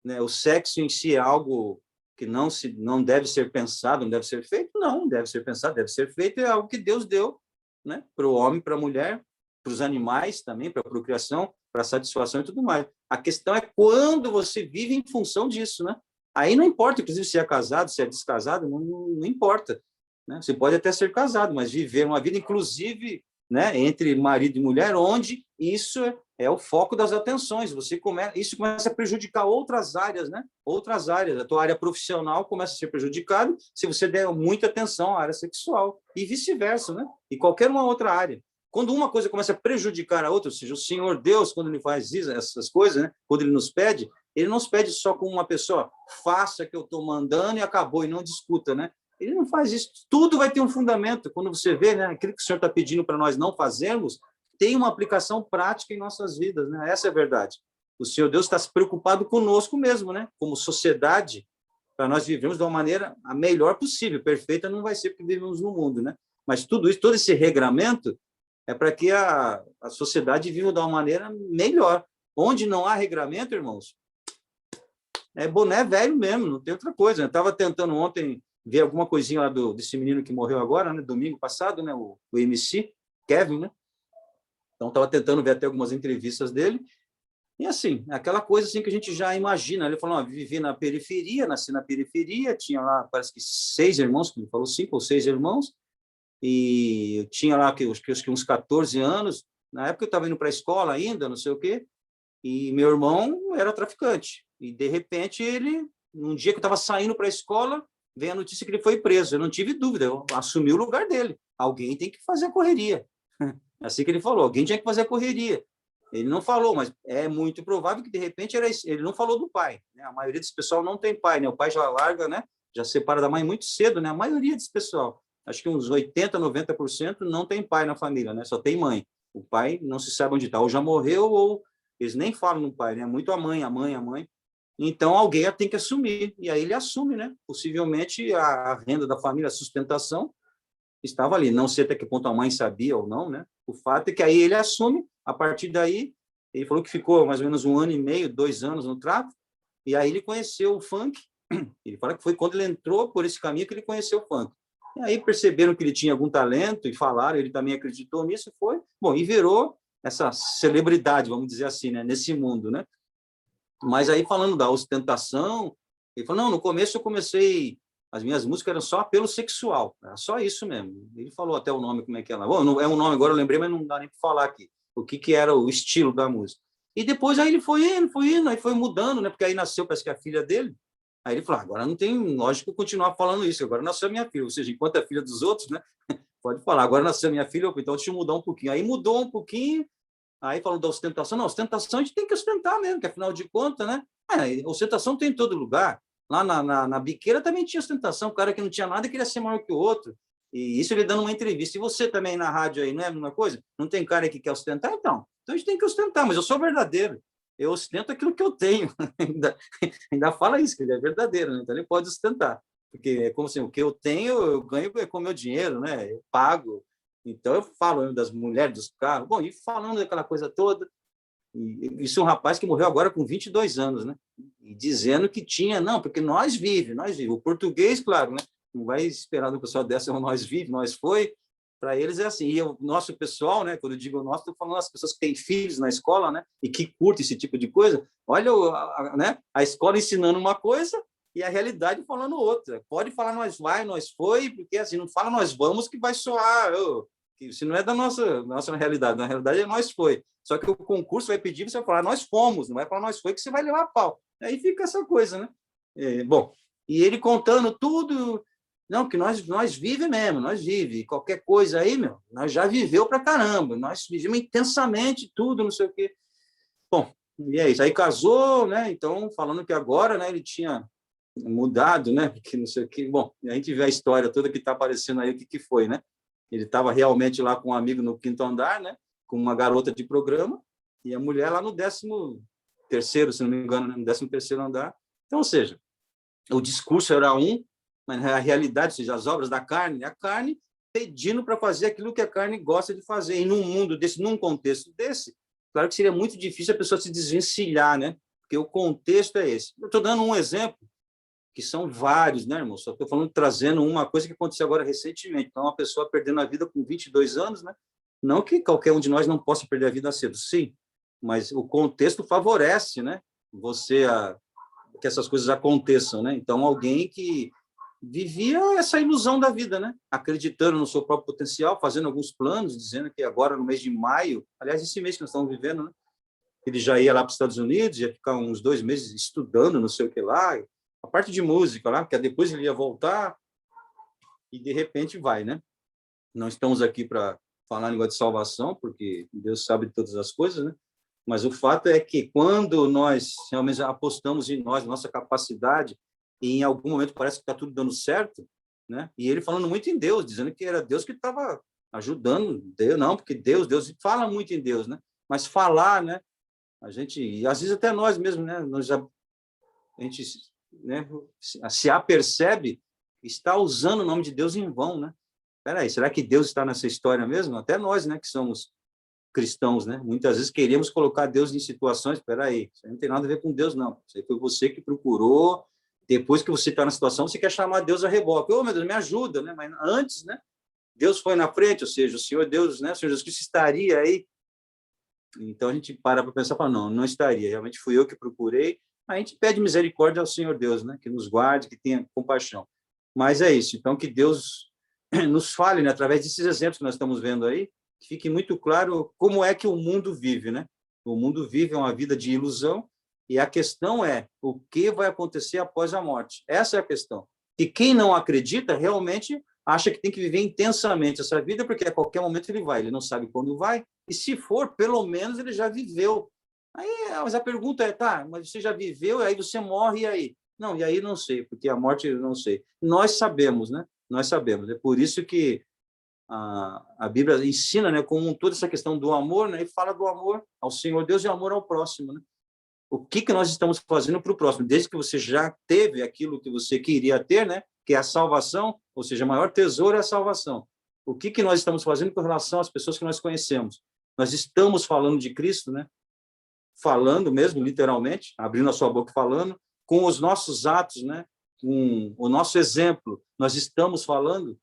né? O sexo em si é algo que não deve ser pensado, não deve ser feito, não, deve ser pensado, deve ser feito, é algo que Deus deu, né? Para o homem, para a mulher, para os animais também, para a procriação, para a satisfação e tudo mais. A questão é quando você vive em função disso, né? Aí não importa, inclusive, se é casado, se é descasado, não importa, né? Você pode até ser casado, mas viver uma vida, inclusive, né, entre marido e mulher, onde isso é o foco das atenções. Isso começa a prejudicar outras áreas, né? Outras áreas. A tua área profissional começa a ser prejudicada se você der muita atenção à área sexual e vice-versa, né? E qualquer uma outra área. Quando uma coisa começa a prejudicar a outra, ou seja, o Senhor Deus, quando ele faz essas coisas, né? Quando ele nos pede, ele não nos pede só como uma pessoa, faça que eu estou mandando e acabou, e não discuta, né? Ele não faz isso. Tudo vai ter um fundamento. Quando você vê, né, aquilo que o Senhor está pedindo para nós não fazermos, tem uma aplicação prática em nossas vidas, né? Essa é a verdade. O Senhor Deus está se preocupado conosco mesmo, né? Como sociedade, para nós vivermos de uma maneira a melhor possível. Perfeita não vai ser porque vivemos no mundo, né? Mas tudo isso, todo esse regramento é para que a sociedade viva de uma maneira melhor. Onde não há regramento, irmãos, é boné velho mesmo, não tem outra coisa. Eu estava tentando ontem ver alguma coisinha lá desse menino que morreu agora, né? Domingo passado, né? O MC, Kevin, né? Então, estava tentando ver até algumas entrevistas dele. E, assim, aquela coisa assim que a gente já imagina. Ele falou, vivi na periferia, nasci na periferia, tinha lá, parece que 6 irmãos, como ele falou, 5 ou 6 irmãos, e eu tinha lá acho que uns 14 anos. Na época eu estava indo para a escola ainda, não sei o quê, e meu irmão era traficante. E, de repente, ele, num dia que eu estava saindo para a escola, veio a notícia que ele foi preso. Eu não tive dúvida, eu assumi o lugar dele. Alguém tem que fazer a correria. Assim que ele falou, alguém tinha que fazer a correria. Ele não falou, mas é muito provável que, de repente, ele não falou do pai, né? A maioria desse pessoal não tem pai, né? O pai já larga, né? Já separa da mãe muito cedo, né? A maioria desse pessoal, acho que uns 80%, 90% não tem pai na família, né? Só tem mãe. O pai não se sabe onde está, ou já morreu, ou eles nem falam no pai, né? Muito a mãe. Então, alguém tem que assumir, e aí ele assume, né? Possivelmente a renda da família, a sustentação, estava ali. Não sei até que ponto a mãe sabia ou não, né? O fato é que aí ele assume, a partir daí, ele falou que ficou mais ou menos 1 ano e meio, 2 anos no tráfico, e aí ele conheceu o funk. Ele fala que foi quando ele entrou por esse caminho que ele conheceu o funk. E aí perceberam que ele tinha algum talento e falaram, ele também acreditou nisso, foi, bom, e virou essa celebridade, vamos dizer assim, né? Nesse mundo, né? Mas aí, falando da ostentação, ele falou, não, no começo eu comecei, as minhas músicas eram só apelo sexual, era só isso mesmo. Ele falou até o nome, como é que é lá. Bom, não, é um nome agora, eu lembrei, mas não dá nem para falar aqui, o que era o estilo da música. E depois aí ele foi indo, aí foi mudando, né? Porque aí nasceu, parece que a filha dele, aí ele falou, agora não tem lógico continuar falando isso, agora nasceu a minha filha, ou seja, enquanto é filha dos outros, né? Pode falar, agora nasceu a minha filha, então deixa eu mudar um pouquinho. Aí mudou um pouquinho. Aí falou da ostentação. Não, ostentação a gente tem que ostentar mesmo, que afinal de contas, né? Ostentação tem em todo lugar. Lá na biqueira também tinha ostentação. O cara que não tinha nada queria ser maior que o outro. E isso ele dando uma entrevista. E você também na rádio aí, não é a mesma coisa? Não tem cara que quer ostentar? Então a gente tem que ostentar, mas eu sou verdadeiro. Eu ostento aquilo que eu tenho. ainda fala isso, que ele é verdadeiro, né? Então ele pode ostentar. Porque é como assim, o que eu tenho, eu ganho com o meu dinheiro, né? Eu pago. Então, eu falo das mulheres, dos carros. Bom, e falando daquela coisa toda, isso é um rapaz que morreu agora com 22 anos, né? E dizendo que tinha, não, porque nós vive. O português, claro, né? Não vai esperar do pessoal dessa, nós vive, nós foi. Para eles é assim. E o nosso pessoal, né? Quando eu digo nosso, estou falando das pessoas que têm filhos na escola, né? E que curtem esse tipo de coisa. Olha, né? A escola ensinando uma coisa e a realidade falando outra. Pode falar nós vai, nós foi, porque assim, não fala nós vamos que vai soar... que se não é da nossa realidade, na realidade é nós foi. Só que o concurso vai pedir, você vai falar nós fomos, não vai falar nós foi, que você vai levar a pau. Aí fica essa coisa, né? Bom, e ele contando tudo, não, que nós vive mesmo, nós vive. Qualquer coisa aí, nós já viveu pra caramba, nós vivemos intensamente tudo, não sei o quê. Bom, e é isso. Aí casou, né? Então, falando que agora, né, ele tinha mudado, né? Porque não sei o quê. Bom, a gente vê a história toda que está aparecendo aí, o que foi, né? Ele estava realmente lá com um amigo no 5º andar, né? Com uma garota de programa, e a mulher lá no 13º, se não me engano, né? No 13º andar. Então, ou seja, o discurso era mas a realidade, ou seja, as obras da carne, a carne pedindo para fazer aquilo que a carne gosta de fazer. E num mundo desse, num contexto desse, claro que seria muito difícil a pessoa se desvencilhar, né? Porque o contexto é esse. Eu estou dando um exemplo, que são vários, né, irmão? Só estou falando, trazendo uma coisa que aconteceu agora recentemente. Então, uma pessoa perdendo a vida com 22 anos, né? Não que qualquer um de nós não possa perder a vida cedo, sim, mas o contexto favorece, né? Que essas coisas aconteçam, né? Então, alguém que vivia essa ilusão da vida, né? Acreditando no seu próprio potencial, fazendo alguns planos, dizendo que agora, no mês de maio, aliás, esse mês que nós estamos vivendo, né? Ele já ia lá para os Estados Unidos, ia ficar uns 2 meses estudando, não sei o que lá, a parte de música lá, porque depois ele ia voltar e, de repente, vai, né? Não estamos aqui para falar negócio de salvação, porque Deus sabe de todas as coisas, né? Mas o fato é que quando nós realmente apostamos em nós, nossa capacidade, e em algum momento parece que está tudo dando certo, né? E ele falando muito em Deus, dizendo que era Deus que estava ajudando. Deus, não, porque Deus fala muito em Deus, né? Mas falar, né? A gente, e às vezes até nós mesmos, né? A gente, né, se apercebe que está usando o nome de Deus em vão, né? Espera aí, será que Deus está nessa história mesmo? Até nós, né, que somos cristãos, né? Muitas vezes queremos colocar Deus em situações, espera aí, isso aí não tem nada a ver com Deus, não. Isso aí foi você que procurou, depois que você está na situação, você quer chamar Deus a reboque. Ô, meu Deus, me ajuda, né? Mas antes, né? Deus foi na frente, ou seja, o Senhor Deus, né? O Senhor Jesus Cristo estaria aí. Então a gente para pensar, fala, não estaria, realmente fui eu que procurei. A gente pede misericórdia ao Senhor Deus, né? Que nos guarde, que tenha compaixão. Mas é isso, então que Deus nos fale, né? Através desses exemplos que nós estamos vendo aí, que fique muito claro como é que o mundo vive, né? O mundo vive uma vida de ilusão, e a questão é o que vai acontecer após a morte. Essa é a questão. E quem não acredita realmente acha que tem que viver intensamente essa vida, porque a qualquer momento ele não sabe quando vai, e se for, pelo menos ele já viveu. Aí, mas a pergunta é, tá, mas você já viveu, e aí você morre, e aí? Não, e aí não sei, porque a morte eu não sei. Nós sabemos, né? Nós sabemos. É por isso que a Bíblia ensina, né, como toda essa questão do amor, né, e fala do amor ao Senhor Deus e amor ao próximo, né? O que nós estamos fazendo para o próximo? Desde que você já teve aquilo que você queria ter, né, que é a salvação, ou seja, o maior tesouro é a salvação. O que nós estamos fazendo com relação às pessoas que nós conhecemos? Nós estamos falando de Cristo, né? Falando mesmo, literalmente, abrindo a sua boca e falando, com os nossos atos, né? Com o nosso exemplo, nós estamos falando,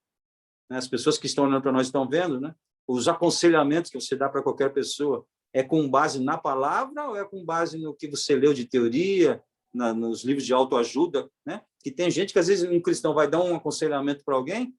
né? As pessoas que estão olhando para nós estão vendo, né? Os aconselhamentos que você dá para qualquer pessoa é com base na palavra ou é com base no que você leu de teoria, nos livros de autoajuda, né? Que tem gente que às vezes um cristão vai dar um aconselhamento para alguém,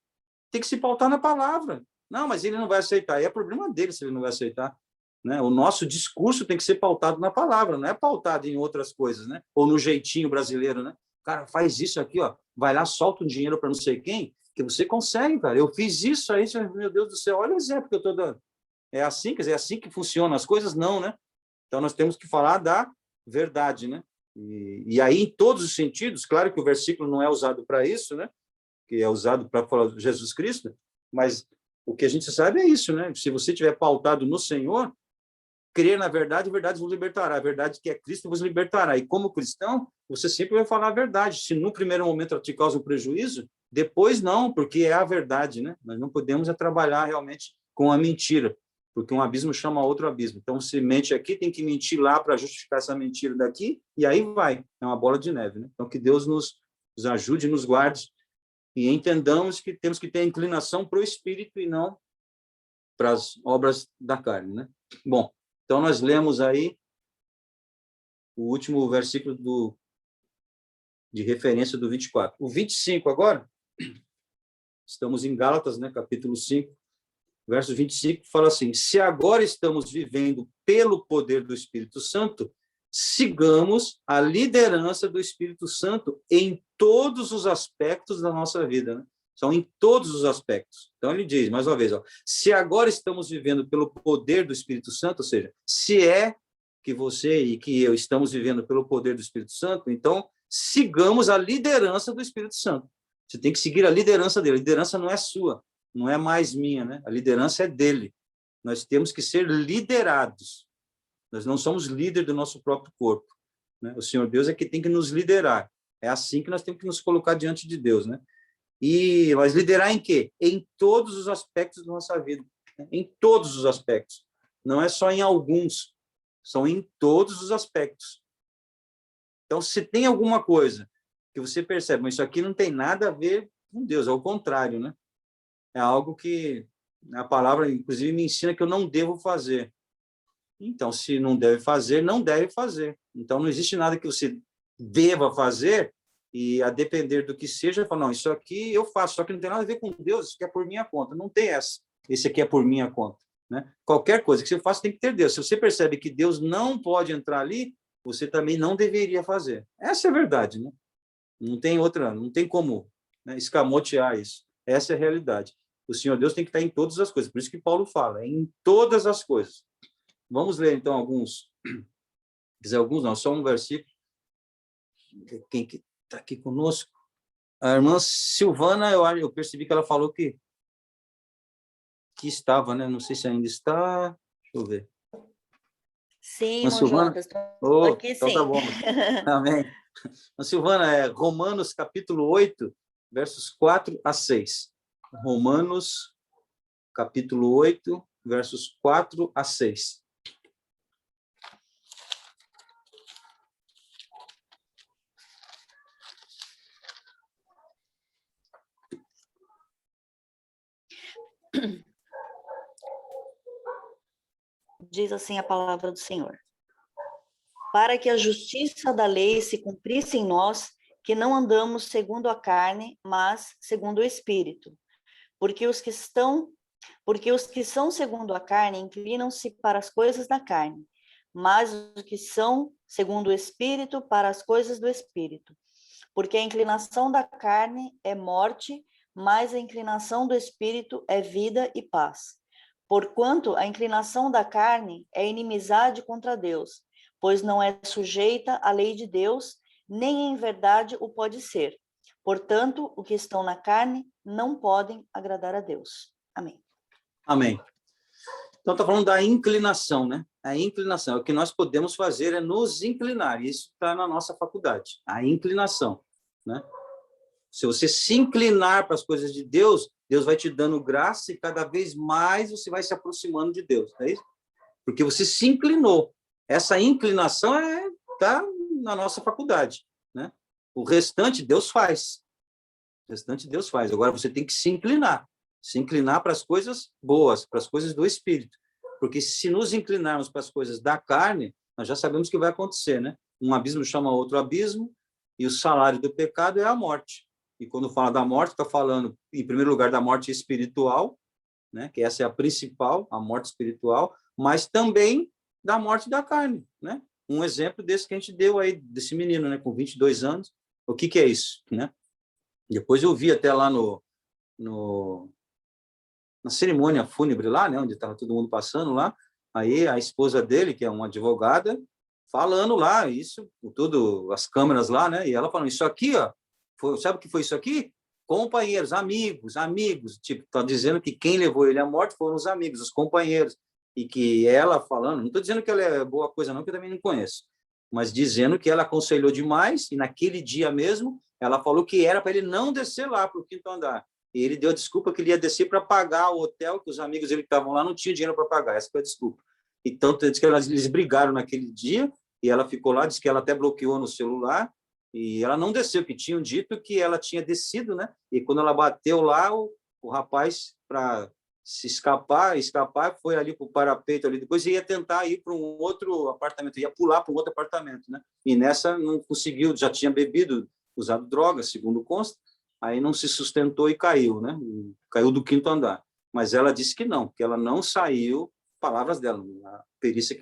tem que se pautar na palavra. Não, mas ele não vai aceitar. E é problema dele se ele não vai aceitar, né? O nosso discurso tem que ser pautado na palavra, não é pautado em outras coisas, né? Ou no jeitinho brasileiro, né? Cara, faz isso aqui, ó, vai lá, solta um dinheiro para não sei quem, que você consegue, cara. Eu fiz isso aí, meu Deus do céu, olha o exemplo que eu estou dando. É assim, quer dizer, é assim que funcionam as coisas? Não, né? Então nós temos que falar da verdade, né? E aí, em todos os sentidos, claro que o versículo não é usado para isso, né? Que é usado para falar de Jesus Cristo, mas o que a gente sabe é isso, né? Se você estiver pautado no Senhor, crer na verdade, a verdade vos libertará. A verdade que é Cristo vos libertará. E como cristão, você sempre vai falar a verdade. Se no primeiro momento ela te causa um prejuízo, depois não, porque é a verdade, né? Nós não podemos trabalhar realmente com a mentira, porque um abismo chama outro abismo. Então, se mente aqui, tem que mentir lá para justificar essa mentira daqui, e aí vai. É uma bola de neve, né? Então, que Deus nos ajude, nos guarde, e entendamos que temos que ter inclinação para o Espírito e não para as obras da carne, né? Bom, então nós lemos aí o último versículo de referência do 24. O 25 agora, estamos em Gálatas, né, capítulo 5, verso 25, fala assim: se agora estamos vivendo pelo poder do Espírito Santo, sigamos a liderança do Espírito Santo em todos os aspectos da nossa vida, né? São em todos os aspectos. Então, ele diz, mais uma vez, ó, se agora estamos vivendo pelo poder do Espírito Santo, ou seja, se é que você e que eu estamos vivendo pelo poder do Espírito Santo, então, sigamos a liderança do Espírito Santo. Você tem que seguir a liderança dele. A liderança não é sua, não é mais minha, né? A liderança é dele. Nós temos que ser liderados. Nós não somos líder do nosso próprio corpo, né? O Senhor Deus é que tem que nos liderar. É assim que nós temos que nos colocar diante de Deus, né? E mas liderar em quê? Em todos os aspectos da nossa vida, né? Em todos os aspectos. Não é só em alguns, são em todos os aspectos. Então, se tem alguma coisa que você percebe, mas isso aqui não tem nada a ver com Deus, ao contrário, né? É algo que a palavra, inclusive, me ensina que eu não devo fazer. Então, se não deve fazer, não deve fazer. Então, não existe nada que você deva fazer e, a depender do que seja, fala, não, isso aqui eu faço, só que não tem nada a ver com Deus, isso aqui é por minha conta. Não tem essa. Esse aqui é por minha conta, né? Qualquer coisa que você faça tem que ter Deus. Se você percebe que Deus não pode entrar ali, você também não deveria fazer. Essa é a verdade, né? Não tem outra, não tem como, né, escamotear isso. Essa é a realidade. O Senhor Deus tem que estar em todas as coisas. Por isso que Paulo fala, em todas as coisas. Vamos ler, então, alguns. Dizer alguns, não, só um versículo. Quem que está aqui conosco? A irmã Silvana, eu percebi que ela falou que estava, né? Não sei se ainda está. Deixa eu ver. Sim, Irmã irmão Silvana? Jonas, estou Oh, aqui então sim. tá bom. Amém. Irmã Silvana, é Romanos capítulo 8, versos 4 a 6. Romanos capítulo 8, versos 4 a 6. Diz assim a palavra do Senhor. Para que a justiça da lei se cumprisse em nós, que não andamos segundo a carne, mas segundo o Espírito. Porque os que são segundo a carne inclinam-se para as coisas da carne, mas os que são segundo o Espírito para as coisas do Espírito. Porque a inclinação da carne é morte, mas a inclinação do Espírito é vida e paz. Porquanto a inclinação da carne é inimizade contra Deus, pois não é sujeita à lei de Deus, nem em verdade o pode ser. Portanto, os que estão na carne não podem agradar a Deus. Amém. Amém. Então, está falando da inclinação, né? A inclinação. O que nós podemos fazer é nos inclinar. Isso está na nossa faculdade. A inclinação, né? Se você se inclinar para as coisas de Deus, Deus vai te dando graça e cada vez mais você vai se aproximando de Deus, não é isso? Porque você se inclinou. Essa inclinação está na nossa faculdade, né? O restante Deus faz. O restante Deus faz. Agora você tem que se inclinar para as coisas boas, para as coisas do Espírito. Porque se nos inclinarmos para as coisas da carne, nós já sabemos o que vai acontecer, né? Um abismo chama outro abismo e o salário do pecado é a morte. E quando fala da morte, está falando, em primeiro lugar, da morte espiritual, né? Que essa é a principal, a morte espiritual, mas também da morte da carne, né? Um exemplo desse que a gente deu aí, desse menino, né? Com 22 anos. O que é isso, né? Depois eu vi até lá na cerimônia fúnebre lá, né? Onde estava todo mundo passando lá, aí a esposa dele, que é uma advogada, falando lá, isso, tudo, as câmeras lá, né? E ela falando, isso aqui, ó, sabe o que foi isso aqui? Companheiros, amigos, tipo, tá dizendo que quem levou ele à morte foram os amigos, os companheiros, e que ela falando, não estou dizendo que ela é boa coisa não, que eu também não conheço, mas dizendo que ela aconselhou demais, e naquele dia mesmo, ela falou que era para ele não descer lá para o 5º andar, e ele deu a desculpa que ele ia descer para pagar o hotel, que os amigos dele que estavam lá não tinham dinheiro para pagar, essa foi a desculpa. Então, diz que eles brigaram naquele dia, e ela ficou lá, disse que ela até bloqueou no celular, e ela não desceu, que tinham dito que ela tinha descido, né? E quando ela bateu lá, o rapaz, para se escapar, foi ali para o parapeito ali, depois ia tentar ir para um outro apartamento, ia pular para um outro apartamento, né? E nessa não conseguiu, já tinha bebido, usado drogas, segundo consta, aí não se sustentou e caiu, né? Caiu do 5º andar. Mas ela disse que ela não saiu, palavras dela, a perícia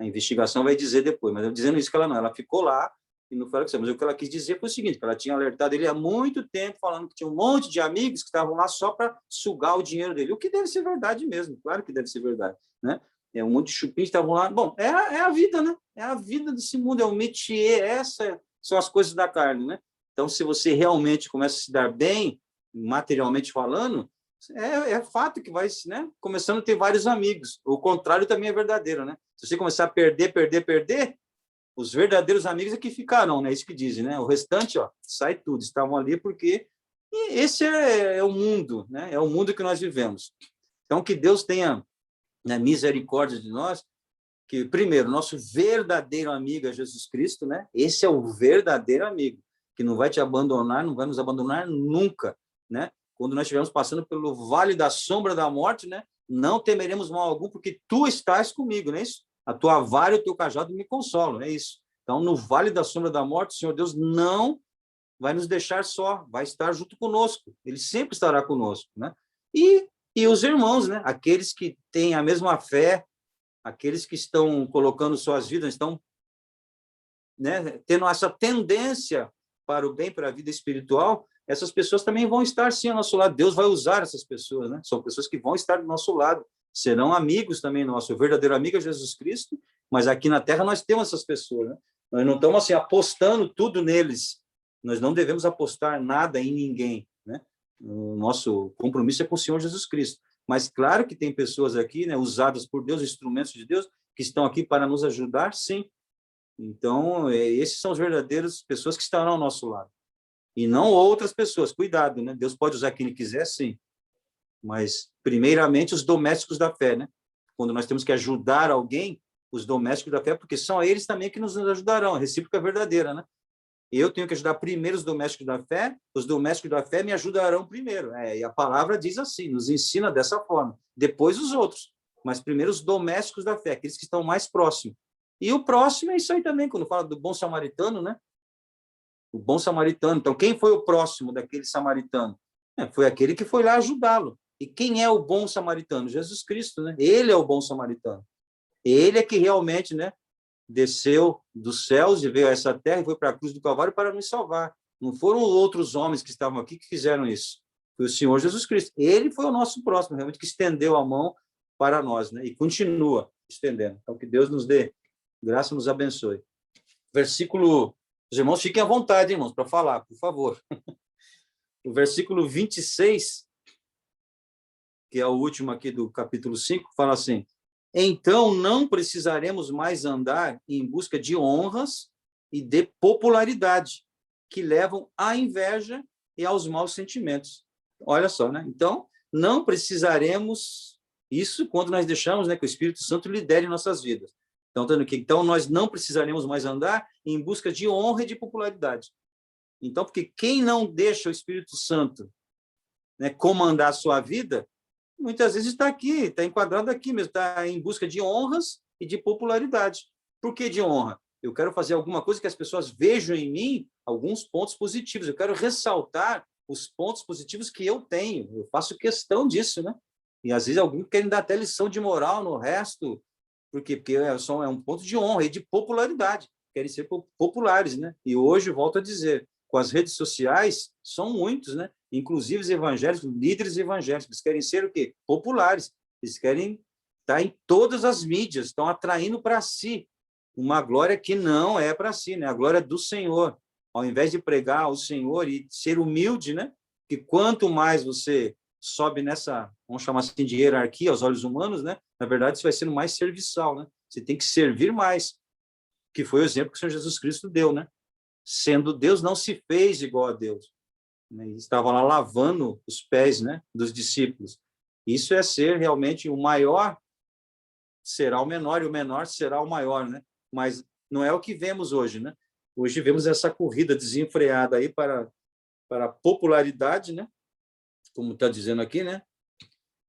a investigação vai dizer depois, mas eu dizendo isso que ela ficou lá, e não foi o que mas o que ela quis dizer foi o seguinte, que ela tinha alertado ele há muito tempo, falando que tinha um monte de amigos que estavam lá só para sugar o dinheiro dele, o que deve ser verdade mesmo, claro que deve ser verdade, né? Um monte de chupins estavam lá, bom, é a vida, né? É a vida desse mundo, é o métier, essas são as coisas da carne, né? Então, se você realmente começa a se dar bem, materialmente falando, é fato que vai, né, começando a ter vários amigos. O contrário também é verdadeiro, né? Se você começar a perder, os verdadeiros amigos é que ficarão, né? Isso que dizem, né? O restante, ó, sai tudo. Estavam ali porque esse é o mundo, né? É o mundo que nós vivemos. Então, que Deus tenha, né, misericórdia de nós, que, primeiro, nosso verdadeiro amigo é Jesus Cristo, né? Esse é o verdadeiro amigo, que não vai te abandonar, não vai nos abandonar nunca, né? Quando nós estivermos passando pelo vale da sombra da morte, né? Não temeremos mal algum, porque tu estás comigo, não é isso? A tua vara e o teu cajado me consolam, é isso. Então, no vale da sombra da morte, o Senhor Deus não vai nos deixar só, vai estar junto conosco. Ele sempre estará conosco, né? E os irmãos, né? Aqueles que têm a mesma fé, aqueles que estão colocando suas vidas, estão, né, tendo essa tendência para o bem, para a vida espiritual, essas pessoas também vão estar, sim, ao nosso lado. Deus vai usar essas pessoas, né? São pessoas que vão estar do nosso lado. Serão amigos também nossos. O verdadeiro amigo é Jesus Cristo, mas aqui na Terra nós temos essas pessoas, né? Nós não estamos assim, apostando tudo neles, nós não devemos apostar nada em ninguém, né? O nosso compromisso é com o Senhor Jesus Cristo. Mas claro que tem pessoas aqui, né, usadas por Deus, instrumentos de Deus, que estão aqui para nos ajudar, sim. Então, esses são as verdadeiras pessoas que estarão ao nosso lado. E não outras pessoas. Cuidado, né? Deus pode usar quem ele quiser, sim. Mas, primeiramente, os domésticos da fé, né? Quando nós temos que ajudar alguém, os domésticos da fé, porque são eles também que nos ajudarão. A recíproca é verdadeira, né? Eu tenho que ajudar primeiro os domésticos da fé, os domésticos da fé me ajudarão primeiro. E a palavra diz assim, nos ensina dessa forma. Depois os outros, mas primeiro os domésticos da fé, aqueles que estão mais próximos. E o próximo é isso aí também, quando fala do bom samaritano, né? O bom samaritano. Então, quem foi o próximo daquele samaritano? Foi aquele que foi lá ajudá-lo. E quem é o bom samaritano? Jesus Cristo, né? Ele é o bom samaritano. Ele é que realmente, né, desceu dos céus e veio a essa terra e foi para a cruz do Calvário para nos salvar. Não foram outros homens que estavam aqui que fizeram isso. Foi o Senhor Jesus Cristo. Ele foi o nosso próximo, realmente, que estendeu a mão para nós, né? E continua estendendo. Então, que Deus nos dê graça, nos abençoe. Versículo... Os irmãos, fiquem à vontade, irmãos, para falar, por favor. O versículo 26, que é o último aqui do capítulo 5, fala assim: então não precisaremos mais andar em busca de honras e de popularidade, que levam à inveja e aos maus sentimentos. Olha só, né? Então, não precisaremos isso quando nós deixamos, né, que o Espírito Santo lidere nossas vidas. Então, nós não precisaremos mais andar em busca de honra e de popularidade. Então, porque quem não deixa o Espírito Santo, né, comandar a sua vida, muitas vezes está aqui, está enquadrado aqui mesmo, está em busca de honras e de popularidade. Por que de honra? Eu quero fazer alguma coisa que as pessoas vejam em mim alguns pontos positivos. Eu quero ressaltar os pontos positivos que eu tenho. Eu faço questão disso, né? E às vezes alguns querem dar até lição de moral no resto. Por quê? Porque é um ponto de honra e de popularidade. Querem ser populares, né? E hoje, volto a dizer, com as redes sociais, são muitos, né? Inclusive os evangélicos, líderes evangélicos, eles querem ser o quê? Populares. Eles querem estar em todas as mídias, estão atraindo para si uma glória que não é para si, né? A glória do Senhor. Ao invés de pregar ao Senhor e ser humilde, né? Que quanto mais você sobe nessa, vamos chamar assim, de hierarquia aos olhos humanos, né? Na verdade, você vai sendo mais serviçal, né? Você tem que servir mais, que foi o exemplo que o Senhor Jesus Cristo deu, né? Sendo Deus, não se fez igual a Deus. Ele estava lá lavando os pés, né, dos discípulos. Isso é ser realmente o maior será o menor e o menor será o maior, né? Mas não é o que vemos hoje, né? Hoje vemos essa corrida desenfreada aí para a popularidade, né? Como está dizendo aqui, né?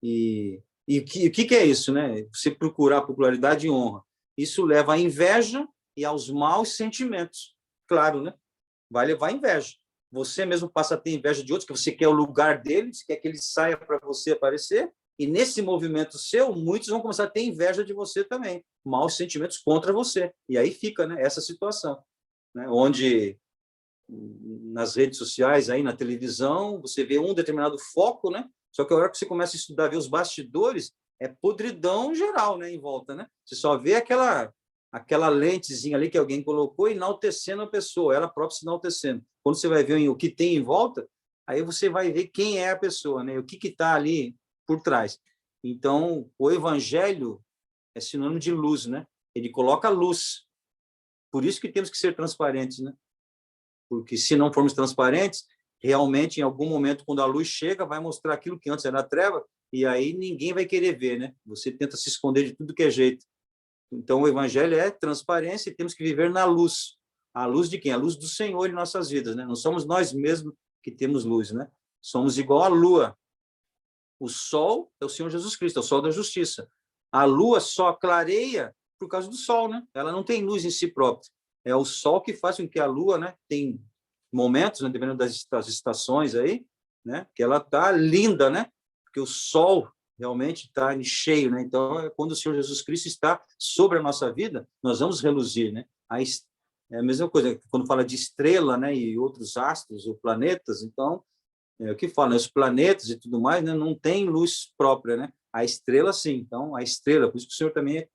E o que é isso, né? Você procurar popularidade e honra. Isso leva à inveja e aos maus sentimentos. Claro, né? Vai levar à inveja. Você mesmo passa a ter inveja de outros, que você quer o lugar deles, quer que ele saia para você aparecer, e nesse movimento seu, muitos vão começar a ter inveja de você também, maus sentimentos contra você. E aí fica, né, essa situação, né, onde nas redes sociais, aí na televisão, você vê um determinado foco, né? Só que a hora que você começa a estudar, ver os bastidores, é podridão geral, né, em volta, né? Você só vê aquela lentezinha ali que alguém colocou enaltecendo a pessoa, ela própria se enaltecendo. Quando você vai ver o que tem em volta, aí você vai ver quem é a pessoa, né? O que está ali por trás. Então, o evangelho é sinônimo de luz, né? Ele coloca luz. Por isso que temos que ser transparentes, né? Porque se não formos transparentes, realmente, em algum momento, quando a luz chega, vai mostrar aquilo que antes era treva, e aí ninguém vai querer ver, né? Você tenta se esconder de tudo que é jeito. Então, o evangelho é transparência e temos que viver na luz. A luz de quem? A luz do Senhor em nossas vidas, né? Não somos nós mesmos que temos luz, né? Somos igual à lua. O sol é o Senhor Jesus Cristo, é o sol da justiça. A lua só clareia por causa do sol, né? Ela não tem luz em si própria. É o sol que faz com que a lua, né, tem momentos, né, dependendo das estações aí, né, que ela tá linda, né? Porque o sol realmente está cheio, né? Então, quando o Senhor Jesus Cristo está sobre a nossa vida, nós vamos reluzir, né? É a mesma coisa, quando fala de estrela, né, e outros astros ou planetas, então, o que fala, né, os planetas e tudo mais, né, não tem luz própria, né? A estrela, sim. Então, a estrela, por isso que o Senhor também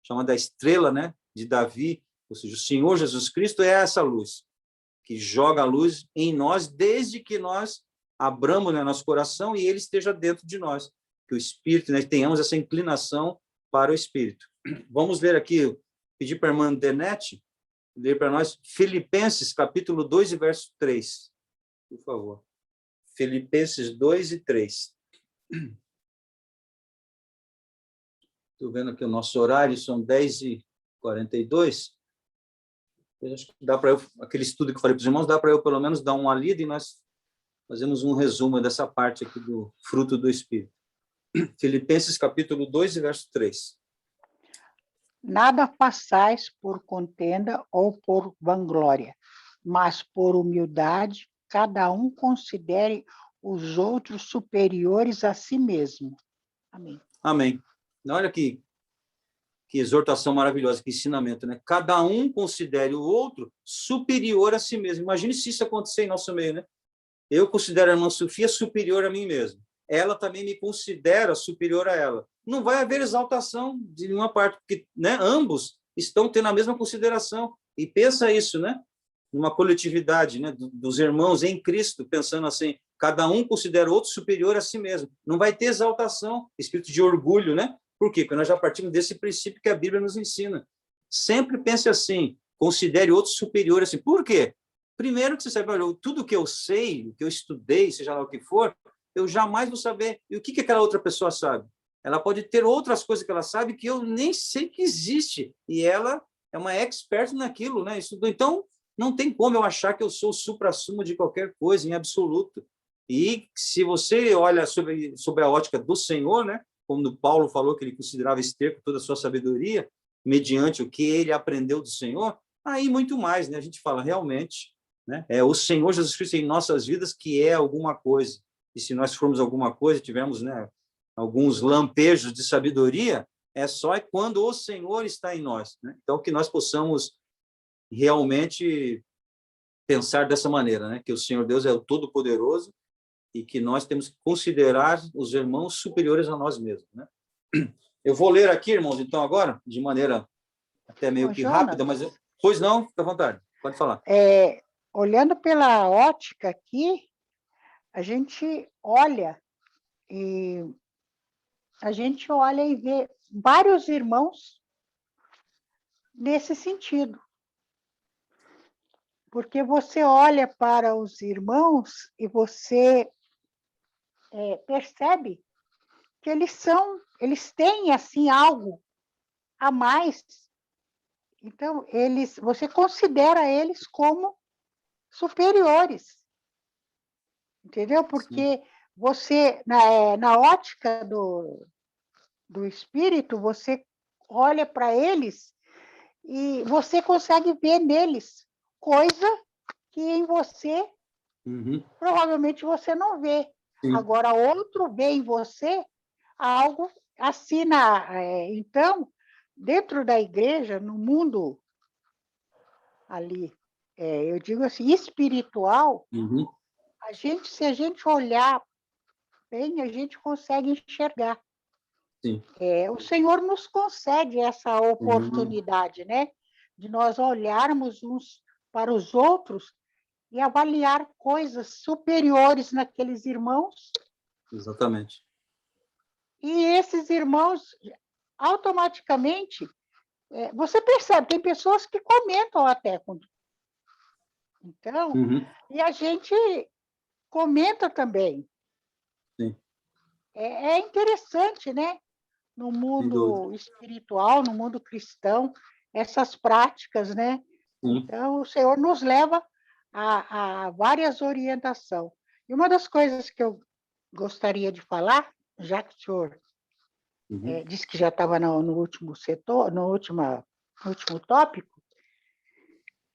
chama da estrela, né, de Davi, ou seja, o Senhor Jesus Cristo é essa luz, que joga a luz em nós desde que nós abramos, né, nosso coração e ele esteja dentro de nós. Que o Espírito, né, tenhamos essa inclinação para o Espírito. Vamos ler aqui, pedir para a irmã Denete ler para nós Filipenses, capítulo 2 e verso 3. Por favor. Filipenses 2 e 3. Estou vendo aqui o nosso horário, são 10h42. Eu acho que dá para eu, aquele estudo que eu falei para os irmãos, dá para eu pelo menos dar uma lida e nós fazemos um resumo dessa parte aqui do fruto do Espírito. Filipenses capítulo 2 e verso 3. Nada façais por contenda ou por vanglória, mas por humildade, cada um considere os outros superiores a si mesmo. Amém. Amém. Olha que exortação maravilhosa, que ensinamento, né? Cada um considere o outro superior a si mesmo. Imagine se isso acontecer em nosso meio, né? Eu considero a irmã Sofia superior a mim mesmo. Ela também me considera superior a ela. Não vai haver exaltação de nenhuma parte, porque, né, ambos estão tendo a mesma consideração. E pensa isso, né? Numa coletividade, né, dos irmãos em Cristo, pensando assim, cada um considera o outro superior a si mesmo. Não vai ter exaltação, espírito de orgulho, né? Por quê? Porque nós já partimos desse princípio que a Bíblia nos ensina. Sempre pense assim, considere outro superior assim. Por quê? Primeiro que você sabe, olha, tudo que eu sei, o que eu estudei, seja lá o que for, eu jamais vou saber. E o que aquela outra pessoa sabe? Ela pode ter outras coisas que ela sabe que eu nem sei que existe. E ela é uma expert naquilo, né? Estudou. Então, não tem como eu achar que eu sou o supra-sumo de qualquer coisa, em absoluto. E se você olha sobre a ótica do Senhor, né? Como Paulo falou que ele considerava esterco toda a sua sabedoria, mediante o que ele aprendeu do Senhor, aí muito mais, né? A gente fala, realmente, né? É o Senhor Jesus Cristo em nossas vidas que é alguma coisa. E se nós formos alguma coisa, tivermos, né, alguns lampejos de sabedoria, é só quando o Senhor está em nós, né? Então, que nós possamos realmente pensar dessa maneira, né? Que o Senhor Deus é o Todo-Poderoso e que nós temos que considerar os irmãos superiores a nós mesmos, né? Eu vou ler aqui, irmãos, então, agora, de maneira até meio que Jonas, rápida, mas... Pois não, fica à vontade, pode falar. Olhando pela ótica aqui, a gente olha e vê vários irmãos nesse sentido. Porque você olha para os irmãos e você percebe que eles têm assim algo a mais. Então, você considera eles como superiores. Entendeu? Porque você, na ótica do espírito, você olha para eles e você consegue ver neles coisa que em você provavelmente você não vê. Sim. Agora, outro vê em você algo assim. Então, dentro da igreja, no mundo ali, eu digo assim, espiritual, se a gente olhar bem, a gente consegue enxergar. Sim. O Senhor nos concede essa oportunidade, né? De nós olharmos uns para os outros e avaliar coisas superiores naqueles irmãos. Exatamente. E esses irmãos, automaticamente, você percebe, tem pessoas que comentam até. Então, e a gente comenta também. Sim. É interessante, né? No mundo espiritual, no mundo cristão, essas práticas, né? Sim. Então, o Senhor nos leva a várias orientações. E uma das coisas que eu gostaria de falar, já que o senhor disse que já estava no último setor, no último tópico,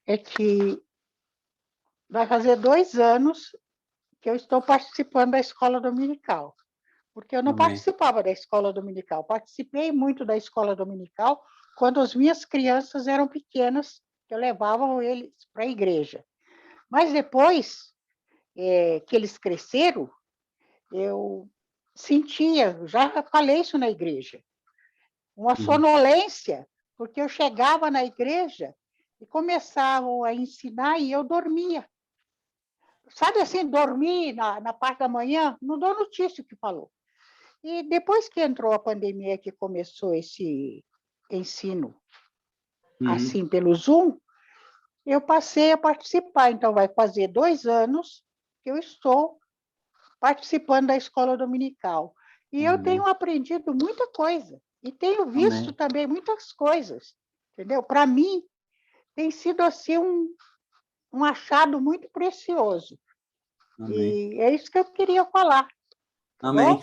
é que vai fazer 2 anos que eu estou participando da escola dominical. Porque eu não participava da escola dominical. Participei muito da escola dominical quando as minhas crianças eram pequenas, que eu levava eles para a igreja. Mas depois que eles cresceram, eu sentia, já falei isso na igreja, uma sonolência, porque eu chegava na igreja e começavam a ensinar e eu dormia. Sabe assim, dormir na parte da manhã, não dou notícia o que falou. E depois que entrou a pandemia, que começou esse ensino assim pelo Zoom, eu passei a participar. Então, vai fazer 2 anos que eu estou participando da escola dominical. E eu tenho aprendido muita coisa. E tenho visto também muitas coisas. Entendeu? Para mim, tem sido assim um achado muito precioso. Amém. E é isso que eu queria falar. Amém. Bom?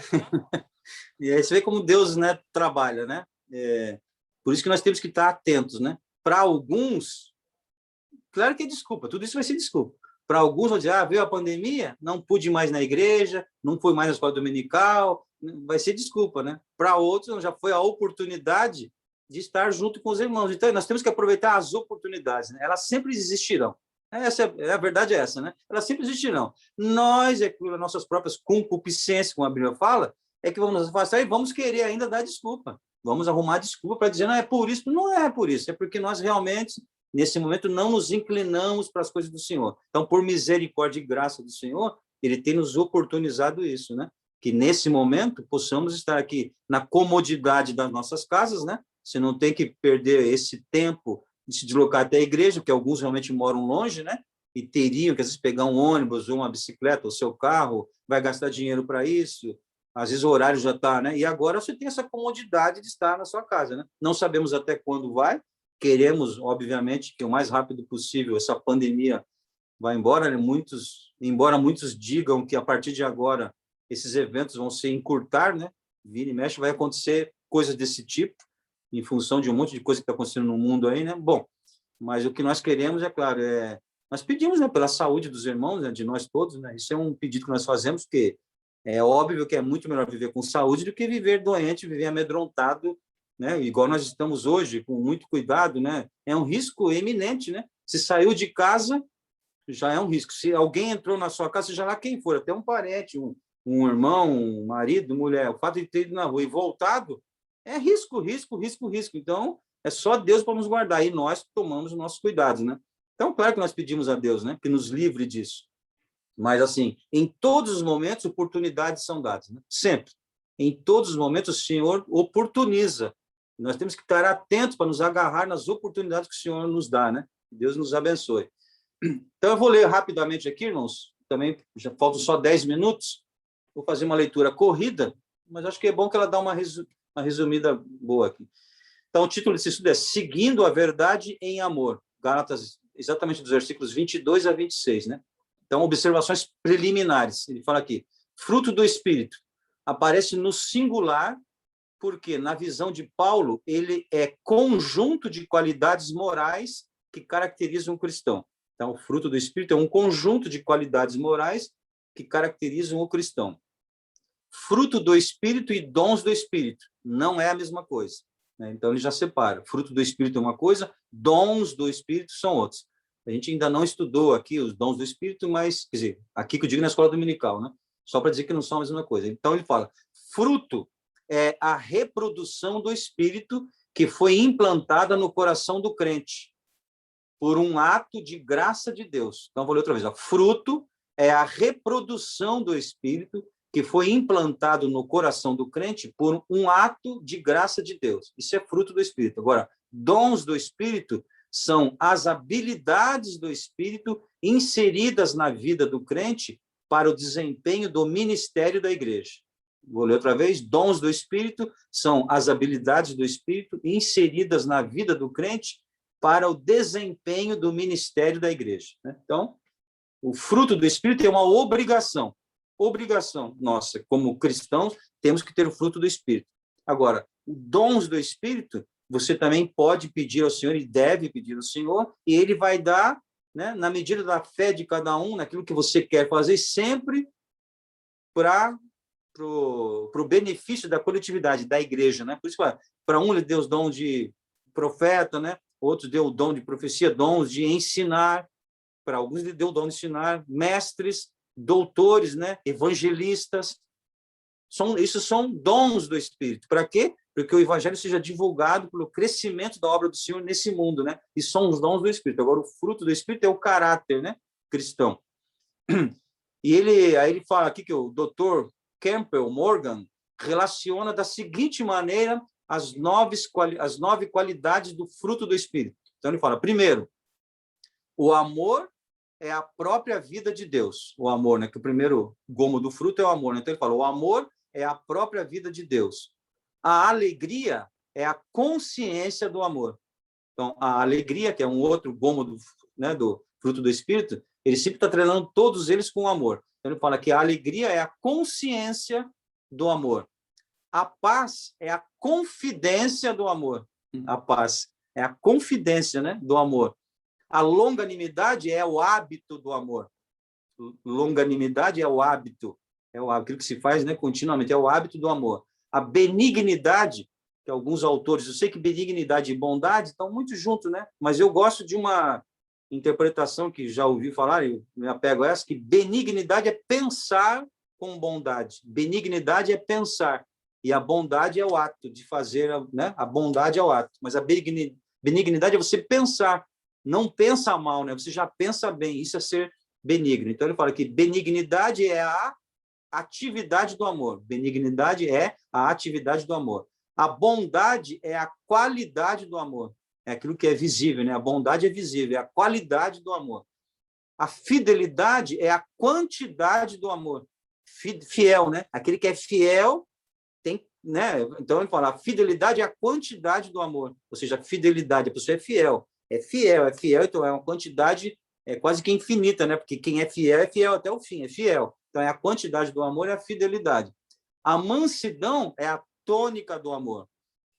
E aí você vê como Deus, né, trabalha, né? Por isso que nós temos que estar atentos, né? Para alguns, claro que é desculpa, tudo isso vai ser desculpa. Para alguns vão dizer, veio a pandemia, não pude ir mais na igreja, não fui mais na escola dominical, vai ser desculpa, né? Para outros, já foi a oportunidade de estar junto com os irmãos. Então, nós temos que aproveitar as oportunidades, né? Elas sempre existirão. A verdade é essa, né? Elas sempre existirão. Nós, com nossas próprias concupiscências, como a Bíblia fala, é que vamos nos afastar e vamos querer ainda dar desculpa. Vamos arrumar desculpa para dizer, não é por isso. Não é por isso, é porque nós realmente, nesse momento, não nos inclinamos para as coisas do Senhor. Então, por misericórdia e graça do Senhor, Ele tem nos oportunizado isso, né? Que nesse momento possamos estar aqui na comodidade das nossas casas, né? Você não tem que perder esse tempo de se deslocar até a igreja, porque alguns realmente moram longe, né? E teriam que, às vezes, pegar um ônibus ou uma bicicleta, ou seu carro, vai gastar dinheiro para isso, às vezes o horário já está, né? E agora você tem essa comodidade de estar na sua casa, né? Não sabemos até quando vai, queremos, obviamente, que o mais rápido possível essa pandemia vá embora, né? Embora muitos digam que a partir de agora esses eventos vão se encurtar, né? Vira e mexe, vai acontecer coisas desse tipo, em função de um monte de coisa que está acontecendo no mundo aí, né? Bom, mas o que nós queremos, é claro, nós pedimos, né, pela saúde dos irmãos, né, de nós todos, né? Isso é um pedido que nós fazemos, porque é óbvio que é muito melhor viver com saúde do que viver doente, viver amedrontado, né? Igual nós estamos hoje, com muito cuidado, né? É um risco eminente, né? Se saiu de casa, já é um risco. Se alguém entrou na sua casa, seja lá quem for, até um parente, um irmão, um marido, mulher, o fato de ter ido na rua e voltado, é risco, risco, risco, risco. Então, é só Deus para nos guardar, e nós tomamos os nossos cuidados, né? Então, claro que nós pedimos a Deus, né, que nos livre disso. Mas, assim, em todos os momentos, oportunidades são dadas, né? Sempre. Em todos os momentos, o Senhor oportuniza. Nós temos que estar atentos para nos agarrar nas oportunidades que o Senhor nos dá, né? Deus nos abençoe. Então, eu vou ler rapidamente aqui, irmãos. Também já faltam só 10 minutos. Vou fazer uma leitura corrida, mas acho que é bom que ela dá uma resumida boa aqui. Então, o título desse estudo é Seguindo a Verdade em Amor. Gálatas, exatamente dos versículos 22 a 26, né? Então, observações preliminares. Ele fala aqui, fruto do Espírito aparece no singular, porque, na visão de Paulo, ele é conjunto de qualidades morais que caracterizam um cristão. Então, o fruto do Espírito é um conjunto de qualidades morais que caracterizam o cristão. Fruto do Espírito e dons do Espírito não é a mesma coisa, né? Então, ele já separa. Fruto do Espírito é uma coisa, dons do Espírito são outros. A gente ainda não estudou aqui os dons do Espírito, mas, quer dizer, aqui que eu digo na escola dominical, né? Só para dizer que não são a mesma coisa. Então, ele fala, fruto é a reprodução do Espírito que foi implantada no coração do crente por um ato de graça de Deus. Então, vou ler outra vez. Ó. Fruto é a reprodução do Espírito que foi implantado no coração do crente por um ato de graça de Deus. Isso é fruto do Espírito. Agora, dons do Espírito são as habilidades do Espírito inseridas na vida do crente para o desempenho do ministério da igreja. Vou ler outra vez. Dons do Espírito são as habilidades do Espírito inseridas na vida do crente para o desempenho do ministério da igreja. Então, o fruto do Espírito é uma obrigação. Obrigação nossa, como cristãos, temos que ter o fruto do Espírito. Agora, os dons do Espírito, você também pode pedir ao Senhor e deve pedir ao Senhor, e Ele vai dar, né, na medida da fé de cada um, naquilo que você quer fazer, sempre para o benefício da coletividade, da igreja, né? Por isso, para um ele deu os dons de profeta, né? Outros deu o dom de profecia, dons de ensinar, para alguns ele deu o dom de ensinar, mestres, doutores, né? Evangelistas. Isso são dons do Espírito. Para quê? para que o evangelho seja divulgado pelo crescimento da obra do Senhor nesse mundo, né? E são os dons do Espírito. Agora, o fruto do Espírito é o caráter, né, cristão. E aí ele fala aqui que o Dr. Campbell Morgan relaciona da seguinte maneira as 9 qualidades do fruto do Espírito. Então, ele fala, primeiro, o amor é a própria vida de Deus. O amor, né? Que o primeiro gomo do fruto é o amor. Né? Então, ele fala, o amor é a própria vida de Deus. A alegria é a consciência do amor. Então, a alegria, que é um outro gomo do fruto do Espírito, ele sempre está treinando todos eles com amor. Então, ele fala que a alegria é a consciência do amor. A paz é a confidência do amor. A paz é a confidência, né, do amor. A longanimidade é o hábito do amor. Longanimidade é o hábito. Aquilo que se faz, né, continuamente, é o hábito do amor. A benignidade, que alguns autores, eu sei que benignidade e bondade estão muito juntos, né? Mas eu gosto de uma interpretação que já ouvi falar, eu me apego a essa, que benignidade é pensar com bondade. Benignidade é pensar. E a bondade é o ato de fazer, né? A bondade é o ato. Mas a benignidade é você pensar. Não pensa mal, né? Você já pensa bem. Isso é ser benigno. Então, ele fala que benignidade é a atividade do amor. Benignidade é a atividade do amor. A bondade é a qualidade do amor. É aquilo que é visível, né? A bondade é visível, é a qualidade do amor. A fidelidade é a quantidade do amor. Fiel, né? Aquele que é fiel tem, né? Então ele fala, a fidelidade é a quantidade do amor. Ou seja, a fidelidade, a pessoa é fiel, então é uma quantidade quase que infinita, né? Porque quem é fiel até o fim, é fiel. Então, é a quantidade do amor e a fidelidade. A mansidão é a tônica do amor.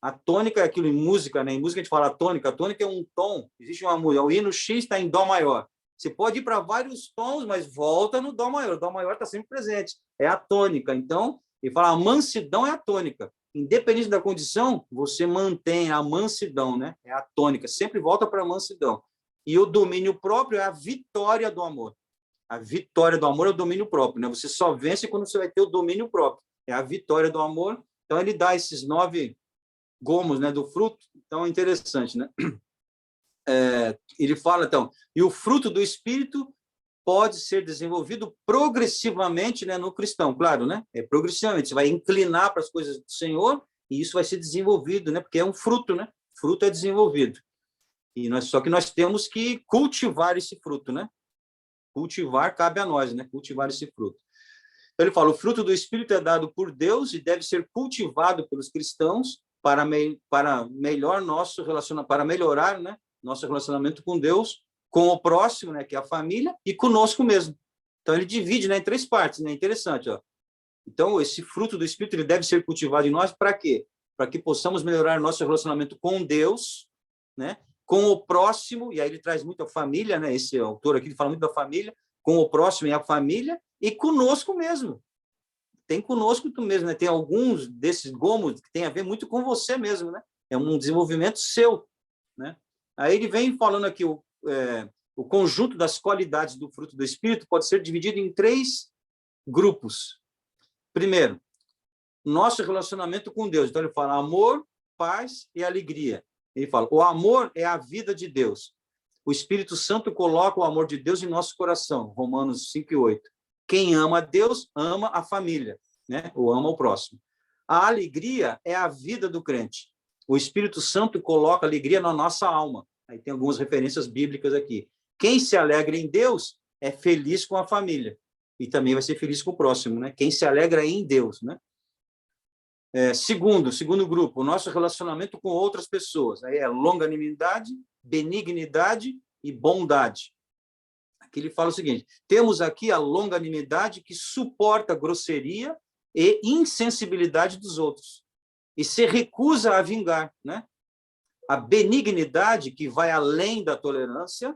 A tônica é aquilo em música, né? Em música a gente fala tônica. A tônica é um tom. Existe uma música. O hino X está em dó maior. Você pode ir para vários tons, mas volta no dó maior. O dó maior está sempre presente. É a tônica. Então, ele fala, a mansidão é a tônica. Independente da condição, você mantém a mansidão, né? É a tônica. Sempre volta para a mansidão. E o domínio próprio é a vitória do amor. A vitória do amor é o domínio próprio, né? Você só vence quando você vai ter o domínio próprio. É a vitória do amor. Então, ele dá esses 9 gomos, né, do fruto. Então, é interessante, né? Ele fala, então, e o fruto do Espírito pode ser desenvolvido progressivamente, né, no cristão, claro, né? Progressivamente. Você vai inclinar para as coisas do Senhor e isso vai ser desenvolvido, né? Porque é um fruto, né? Fruto é desenvolvido. Só que nós temos que cultivar esse fruto, né? Cultivar cabe a nós, né? Cultivar esse fruto. Então, ele fala, o fruto do Espírito é dado por Deus e deve ser cultivado pelos cristãos para melhorar, né, nosso relacionamento com Deus, com o próximo, né, que é a família, e conosco mesmo. Então, ele divide, né, em 3 partes, né? Interessante, ó. Então, esse fruto do Espírito ele deve ser cultivado em nós para quê? Para que possamos melhorar nosso relacionamento com Deus, né? Com o próximo, e aí ele traz muito a família, né? Esse autor aqui ele fala muito da família, com o próximo e a família, e conosco mesmo. Tem conosco tu mesmo, né? Tem alguns desses gomos que tem a ver muito com você mesmo, né? É um desenvolvimento seu, né? Aí ele vem falando aqui, o conjunto das qualidades do fruto do Espírito pode ser dividido em 3 grupos. Primeiro, nosso relacionamento com Deus. Então, ele fala amor, paz e alegria. Ele fala, o amor é a vida de Deus. O Espírito Santo coloca o amor de Deus em nosso coração. Romanos 5:8. Quem ama a Deus, ama a família, né? Ou ama o próximo. A alegria é a vida do crente. O Espírito Santo coloca alegria na nossa alma. Aí tem algumas referências bíblicas aqui. Quem se alegra em Deus é feliz com a família. E também vai ser feliz com o próximo, né? Quem se alegra em Deus, né? Segundo grupo, o nosso relacionamento com outras pessoas. Aí é longanimidade, benignidade e bondade. Aqui ele fala o seguinte, temos aqui a longanimidade que suporta a grosseria e insensibilidade dos outros e se recusa a vingar, né? A benignidade, que vai além da tolerância,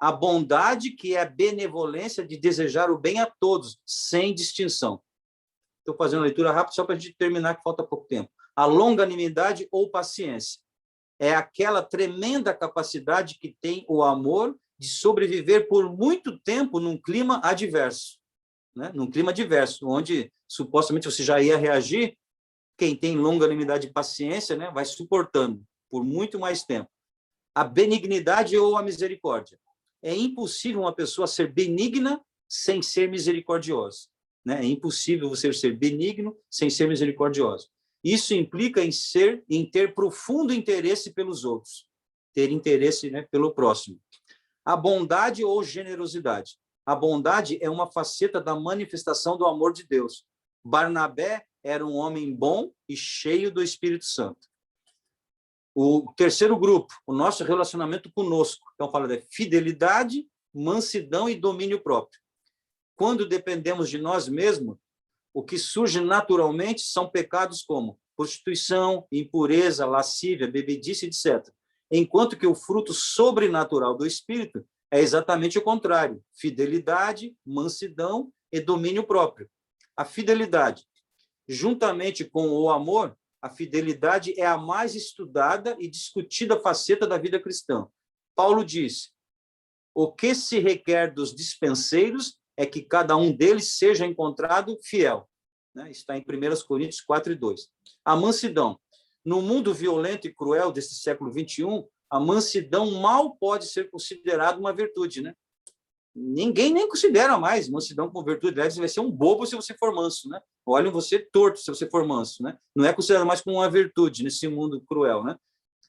a bondade, que é a benevolência de desejar o bem a todos, sem distinção. Estou fazendo a leitura rápida só para a gente terminar, que falta pouco tempo. A longanimidade ou paciência é aquela tremenda capacidade que tem o amor de sobreviver por muito tempo num clima adverso, né? Num clima adverso, onde supostamente você já ia reagir, Quem tem longanimidade e paciência, né, vai suportando por muito mais tempo. A benignidade ou a misericórdia. É impossível uma pessoa ser benigna sem ser misericordiosa, né? É impossível você ser benigno sem ser misericordioso. Isso implica em ter profundo interesse pelos outros, ter interesse, né, pelo próximo. A bondade ou generosidade. A bondade é uma faceta da manifestação do amor de Deus. Barnabé era um homem bom e cheio do Espírito Santo. O terceiro grupo, o nosso relacionamento conosco. Então, fala de fidelidade, mansidão e domínio próprio. Quando dependemos de nós mesmos, o que surge naturalmente são pecados como prostituição, impureza, lascívia, bebedice, etc. Enquanto que o fruto sobrenatural do Espírito é exatamente o contrário: fidelidade, mansidão e domínio próprio. A fidelidade, juntamente com o amor, a fidelidade é a mais estudada e discutida faceta da vida cristã. Paulo diz: o que se requer dos dispenseiros é que cada um deles seja encontrado fiel. Está em 1 Coríntios 4:2. A mansidão. No mundo violento e cruel desse século XXI, a mansidão mal pode ser considerada uma virtude, né? Ninguém nem considera mais mansidão como virtude. Você vai ser um bobo se você for manso, né? Olham você torto se você for manso, né? Não é considerado mais como uma virtude nesse mundo cruel, né?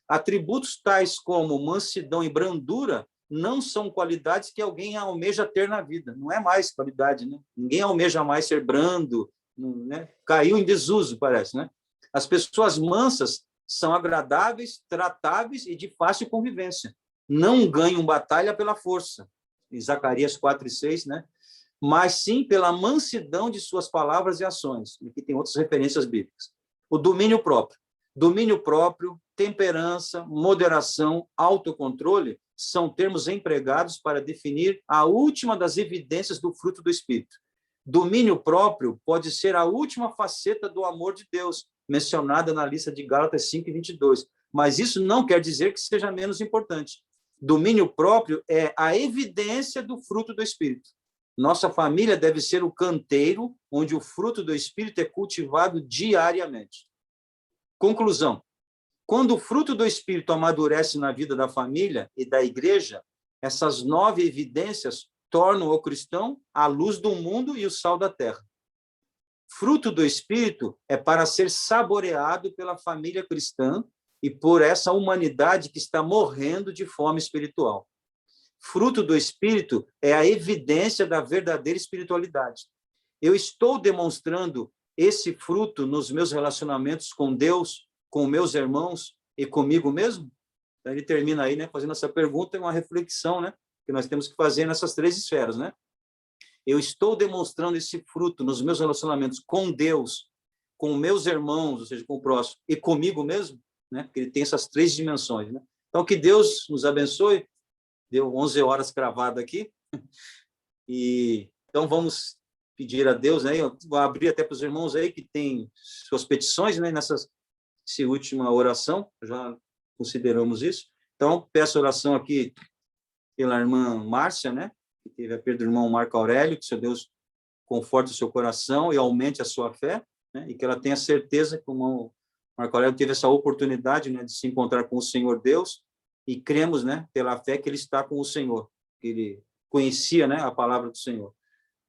Atributos tais como mansidão e brandura não são qualidades que alguém almeja ter na vida. Não é mais qualidade, né? Ninguém almeja mais ser brando, né? Caiu em desuso, parece, né? As pessoas mansas são agradáveis, tratáveis e de fácil convivência. Não ganham batalha pela força. Em Zacarias 4:6, né? Mas sim pela mansidão de suas palavras e ações. E aqui tem outras referências bíblicas. O domínio próprio. Domínio próprio, temperança, moderação, autocontrole são termos empregados para definir a última das evidências do fruto do Espírito. Domínio próprio pode ser a última faceta do amor de Deus, mencionada na lista de Gálatas 5:22. Mas isso não quer dizer que seja menos importante. Domínio próprio é a evidência do fruto do Espírito. Nossa família deve ser o canteiro onde o fruto do Espírito é cultivado diariamente. Conclusão. Quando o fruto do Espírito amadurece na vida da família e da igreja, essas 9 evidências tornam o cristão a luz do mundo e o sal da terra. Fruto do Espírito é para ser saboreado pela família cristã e por essa humanidade que está morrendo de fome espiritual. Fruto do Espírito é a evidência da verdadeira espiritualidade. Eu estou demonstrando esse fruto nos meus relacionamentos com Deus, com meus irmãos e comigo mesmo? Então, ele termina aí, né, fazendo essa pergunta e uma reflexão, né, que nós temos que fazer nessas 3 esferas, né? Eu estou demonstrando esse fruto nos meus relacionamentos com Deus, com meus irmãos, ou seja, com o próximo, e comigo mesmo, né? Porque ele tem essas 3 dimensões, né? Então, que Deus nos abençoe. Deu 11 horas cravado aqui. E então vamos pedir a Deus, né? Eu vou abrir até para os irmãos aí que têm suas petições, né? Essa última oração, já consideramos isso. Então, peço oração aqui pela irmã Márcia, né? Que teve a perda do irmão Marco Aurélio, que o Senhor Deus conforte o seu coração e aumente a sua fé, né? E que ela tenha certeza, como o Marco Aurélio teve essa oportunidade, né, de se encontrar com o Senhor Deus, e cremos, né, pela fé que ele está com o Senhor, que ele conhecia, né, a palavra do Senhor.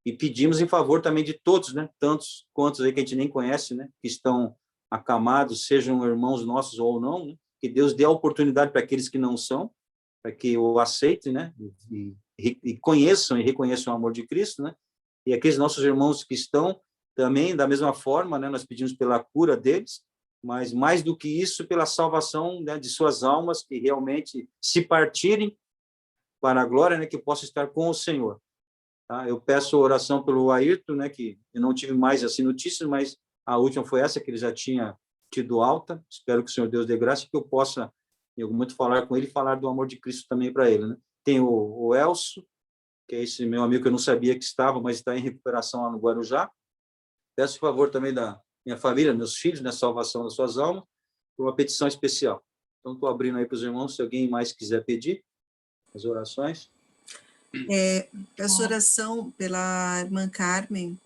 E pedimos em favor também de todos, né, tantos quantos aí que a gente nem conhece, né, que estão acamados, sejam irmãos nossos ou não, né, que Deus dê a oportunidade para aqueles que não são, para que o aceitem, né, e conheçam e reconheçam o amor de Cristo, né, e aqueles nossos irmãos que estão também, da mesma forma, né, nós pedimos pela cura deles, mas mais do que isso, pela salvação, né, de suas almas, que realmente se partirem para a glória, né, que possam estar com o Senhor. Tá? Eu peço oração pelo Ayrton, né, que eu não tive mais assim notícias, mas a última foi essa, que ele já tinha tido alta. Espero que o Senhor Deus dê graça e que eu possa, em algum momento, falar com ele e falar do amor de Cristo também para ele. Né? Tem o Elcio, que é esse meu amigo que eu não sabia que estava, mas está em recuperação lá no Guarujá. Peço o favor também da minha família, meus filhos, na salvação das suas almas, por uma petição especial. Então, estou abrindo aí para os irmãos, se alguém mais quiser pedir as orações. Peço oração pela irmã Carmen,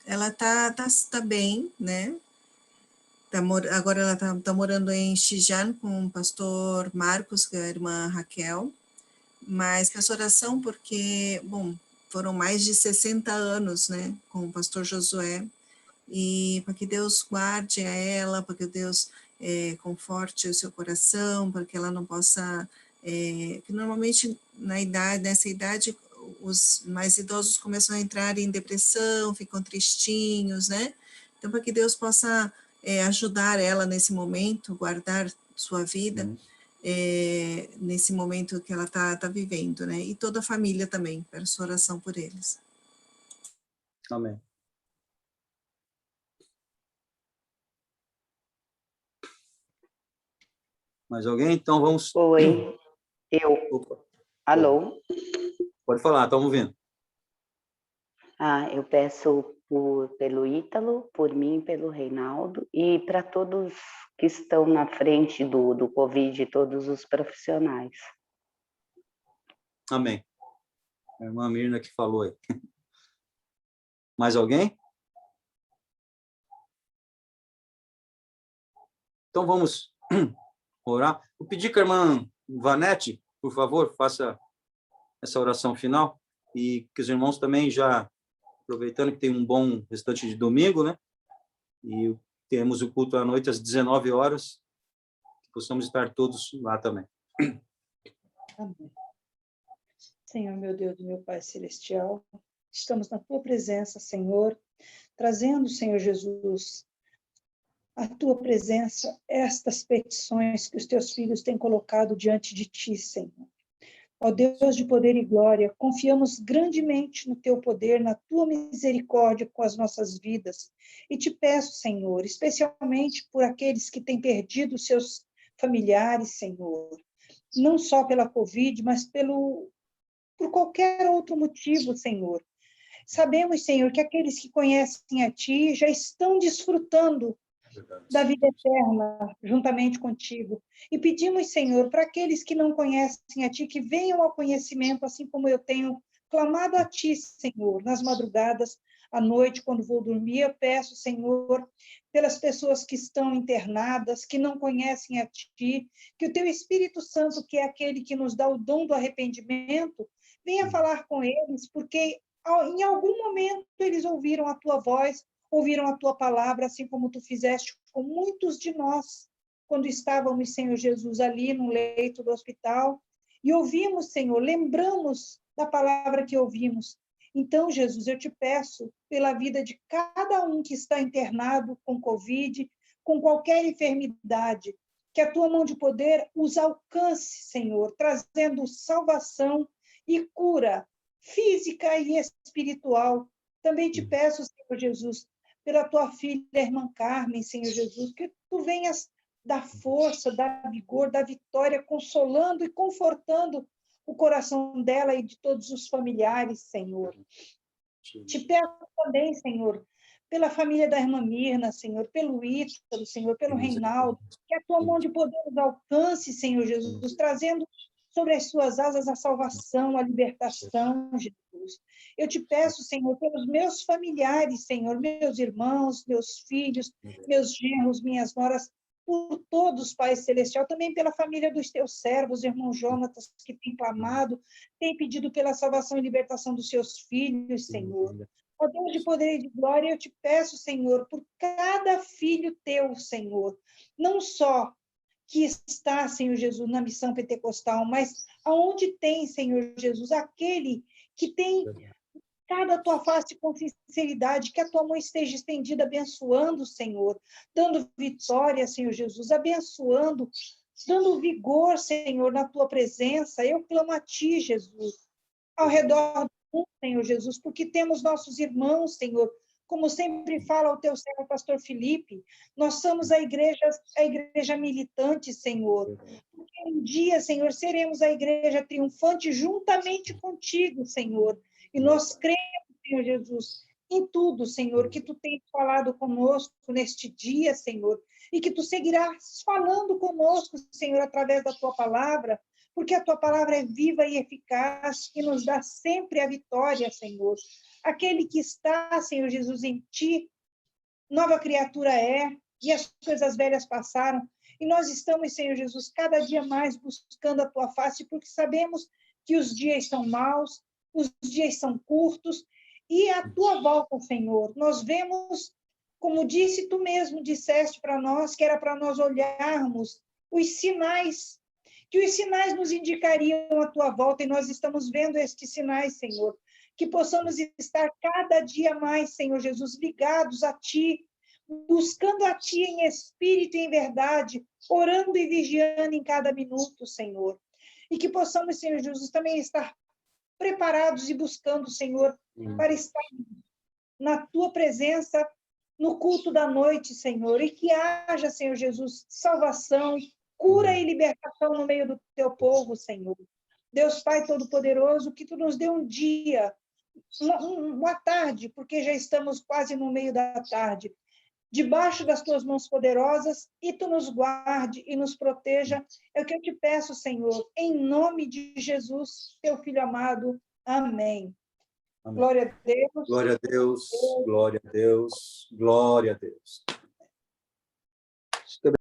Ela tá bem, né? Agora ela tá morando em Xi'an com o pastor Marcos, que é a irmã Raquel, mas peço oração porque, bom, foram mais de 60 anos, né, com o pastor Josué, e para que Deus guarde a ela, para que Deus conforte o seu coração, para que ela não possa, que normalmente nessa idade, os mais idosos começam a entrar em depressão, ficam tristinhos, né? Então, para que Deus possa ajudar ela nesse momento, guardar sua vida, nesse momento que ela tá vivendo, né? E toda a família também, peço oração por eles. Amém. Mais alguém? Então vamos... Oi, eu. Opa. Alô? Pode falar, estamos ouvindo. Eu peço pelo Ítalo, por mim, pelo Reinaldo, e para todos que estão na frente do Covid, todos os profissionais. Amém. A irmã Mirna que falou aí. Mais alguém? Então vamos orar. Vou pedir que a irmã Vanete, por favor, faça essa oração final, e que os irmãos também já, aproveitando que tem um bom restante de domingo, né? E temos o culto à noite às 19 horas, que possamos estar todos lá também. Amém. Senhor, meu Deus e meu Pai Celestial, estamos na Tua presença, Senhor, trazendo, Senhor Jesus, a Tua presença, estas petições que os Teus filhos têm colocado diante de Ti, Senhor. Ó Deus de poder e glória, confiamos grandemente no Teu poder, na Tua misericórdia com as nossas vidas. E te peço, Senhor, especialmente por aqueles que têm perdido seus familiares, Senhor, não só pela Covid, mas por qualquer outro motivo, Senhor. Sabemos, Senhor, que aqueles que conhecem a Ti já estão desfrutando da vida eterna, juntamente contigo. E pedimos, Senhor, para aqueles que não conhecem a Ti, que venham ao conhecimento, assim como eu tenho clamado a Ti, Senhor, nas madrugadas, à noite, quando vou dormir. Eu peço, Senhor, pelas pessoas que estão internadas, que não conhecem a Ti, que o Teu Espírito Santo, que é aquele que nos dá o dom do arrependimento, venha falar com eles, porque em algum momento eles ouviram a Tua voz, ouviram a Tua palavra, assim como Tu fizeste com muitos de nós, quando estávamos, Senhor Jesus, ali no leito do hospital, e ouvimos, Senhor, lembramos da palavra que ouvimos. Então, Jesus, eu te peço pela vida de cada um que está internado com Covid, com qualquer enfermidade, que a Tua mão de poder os alcance, Senhor, trazendo salvação e cura física e espiritual. Também te peço, Senhor Jesus, pela Tua filha, a irmã Carmen, Senhor Jesus, que Tu venhas dar força, dar vigor, dar vitória, consolando e confortando o coração dela e de todos os familiares, Senhor. Te peço também, Senhor, pela família da irmã Mirna, Senhor, pelo Ítalo, Senhor, pelo Reinaldo, que a Tua mão de poder os alcance, Senhor Jesus, trazendo sobre as suas asas a salvação, a libertação, Jesus. Eu te peço, Senhor, pelos meus familiares, Senhor, meus irmãos, meus filhos, meus genros, minhas noras, por todos, Pai Celestial, também pela família dos Teus servos, irmão Jonatas, que tem clamado, tem pedido pela salvação e libertação dos seus filhos, Senhor. Ó Deus de poder e de glória, eu te peço, Senhor, por cada filho Teu, Senhor, não só que está, Senhor Jesus, na missão pentecostal, mas aonde tem, Senhor Jesus, aquele que tem cada tua face com sinceridade, que a tua mão esteja estendida, abençoando, Senhor, dando vitória, Senhor Jesus, abençoando, dando vigor, Senhor, na tua presença. Eu clamo a ti, Jesus, ao redor do mundo, Senhor Jesus, porque temos nossos irmãos, Senhor, como sempre fala o teu servo, pastor Felipe, nós somos a igreja militante, Senhor. Porque um dia, Senhor, seremos a igreja triunfante juntamente contigo, Senhor. E nós cremos, Senhor Jesus, em tudo, Senhor, que Tu tens falado conosco neste dia, Senhor, e que Tu seguirás falando conosco, Senhor, através da Tua palavra, porque a tua palavra é viva e eficaz e nos dá sempre a vitória, Senhor. Aquele que está, Senhor Jesus, em ti, nova criatura é, e as coisas velhas passaram, e nós estamos, Senhor Jesus, cada dia mais buscando a tua face, porque sabemos que os dias são maus, os dias são curtos, e a tua volta, Senhor, nós vemos, como disse tu mesmo, disseste para nós, que era para nós olharmos os sinais, que os sinais nos indicariam a tua volta, e nós estamos vendo estes sinais, Senhor, que possamos estar cada dia mais, Senhor Jesus, ligados a ti, buscando a ti em espírito e em verdade, orando e vigiando em cada minuto, Senhor. E que possamos, Senhor Jesus, também estar preparados e buscando, Senhor, para estar na tua presença, no culto da noite, Senhor, e que haja, Senhor Jesus, salvação, cura e libertação no meio do teu povo, Senhor. Deus Pai Todo-Poderoso, que tu nos dê um dia, uma tarde, porque já estamos quase no meio da tarde, debaixo das tuas mãos poderosas, e tu nos guarde e nos proteja. É o que eu te peço, Senhor, em nome de Jesus, teu Filho amado. Amém. Amém. Glória a Deus. Glória a Deus, glória a Deus, glória a Deus.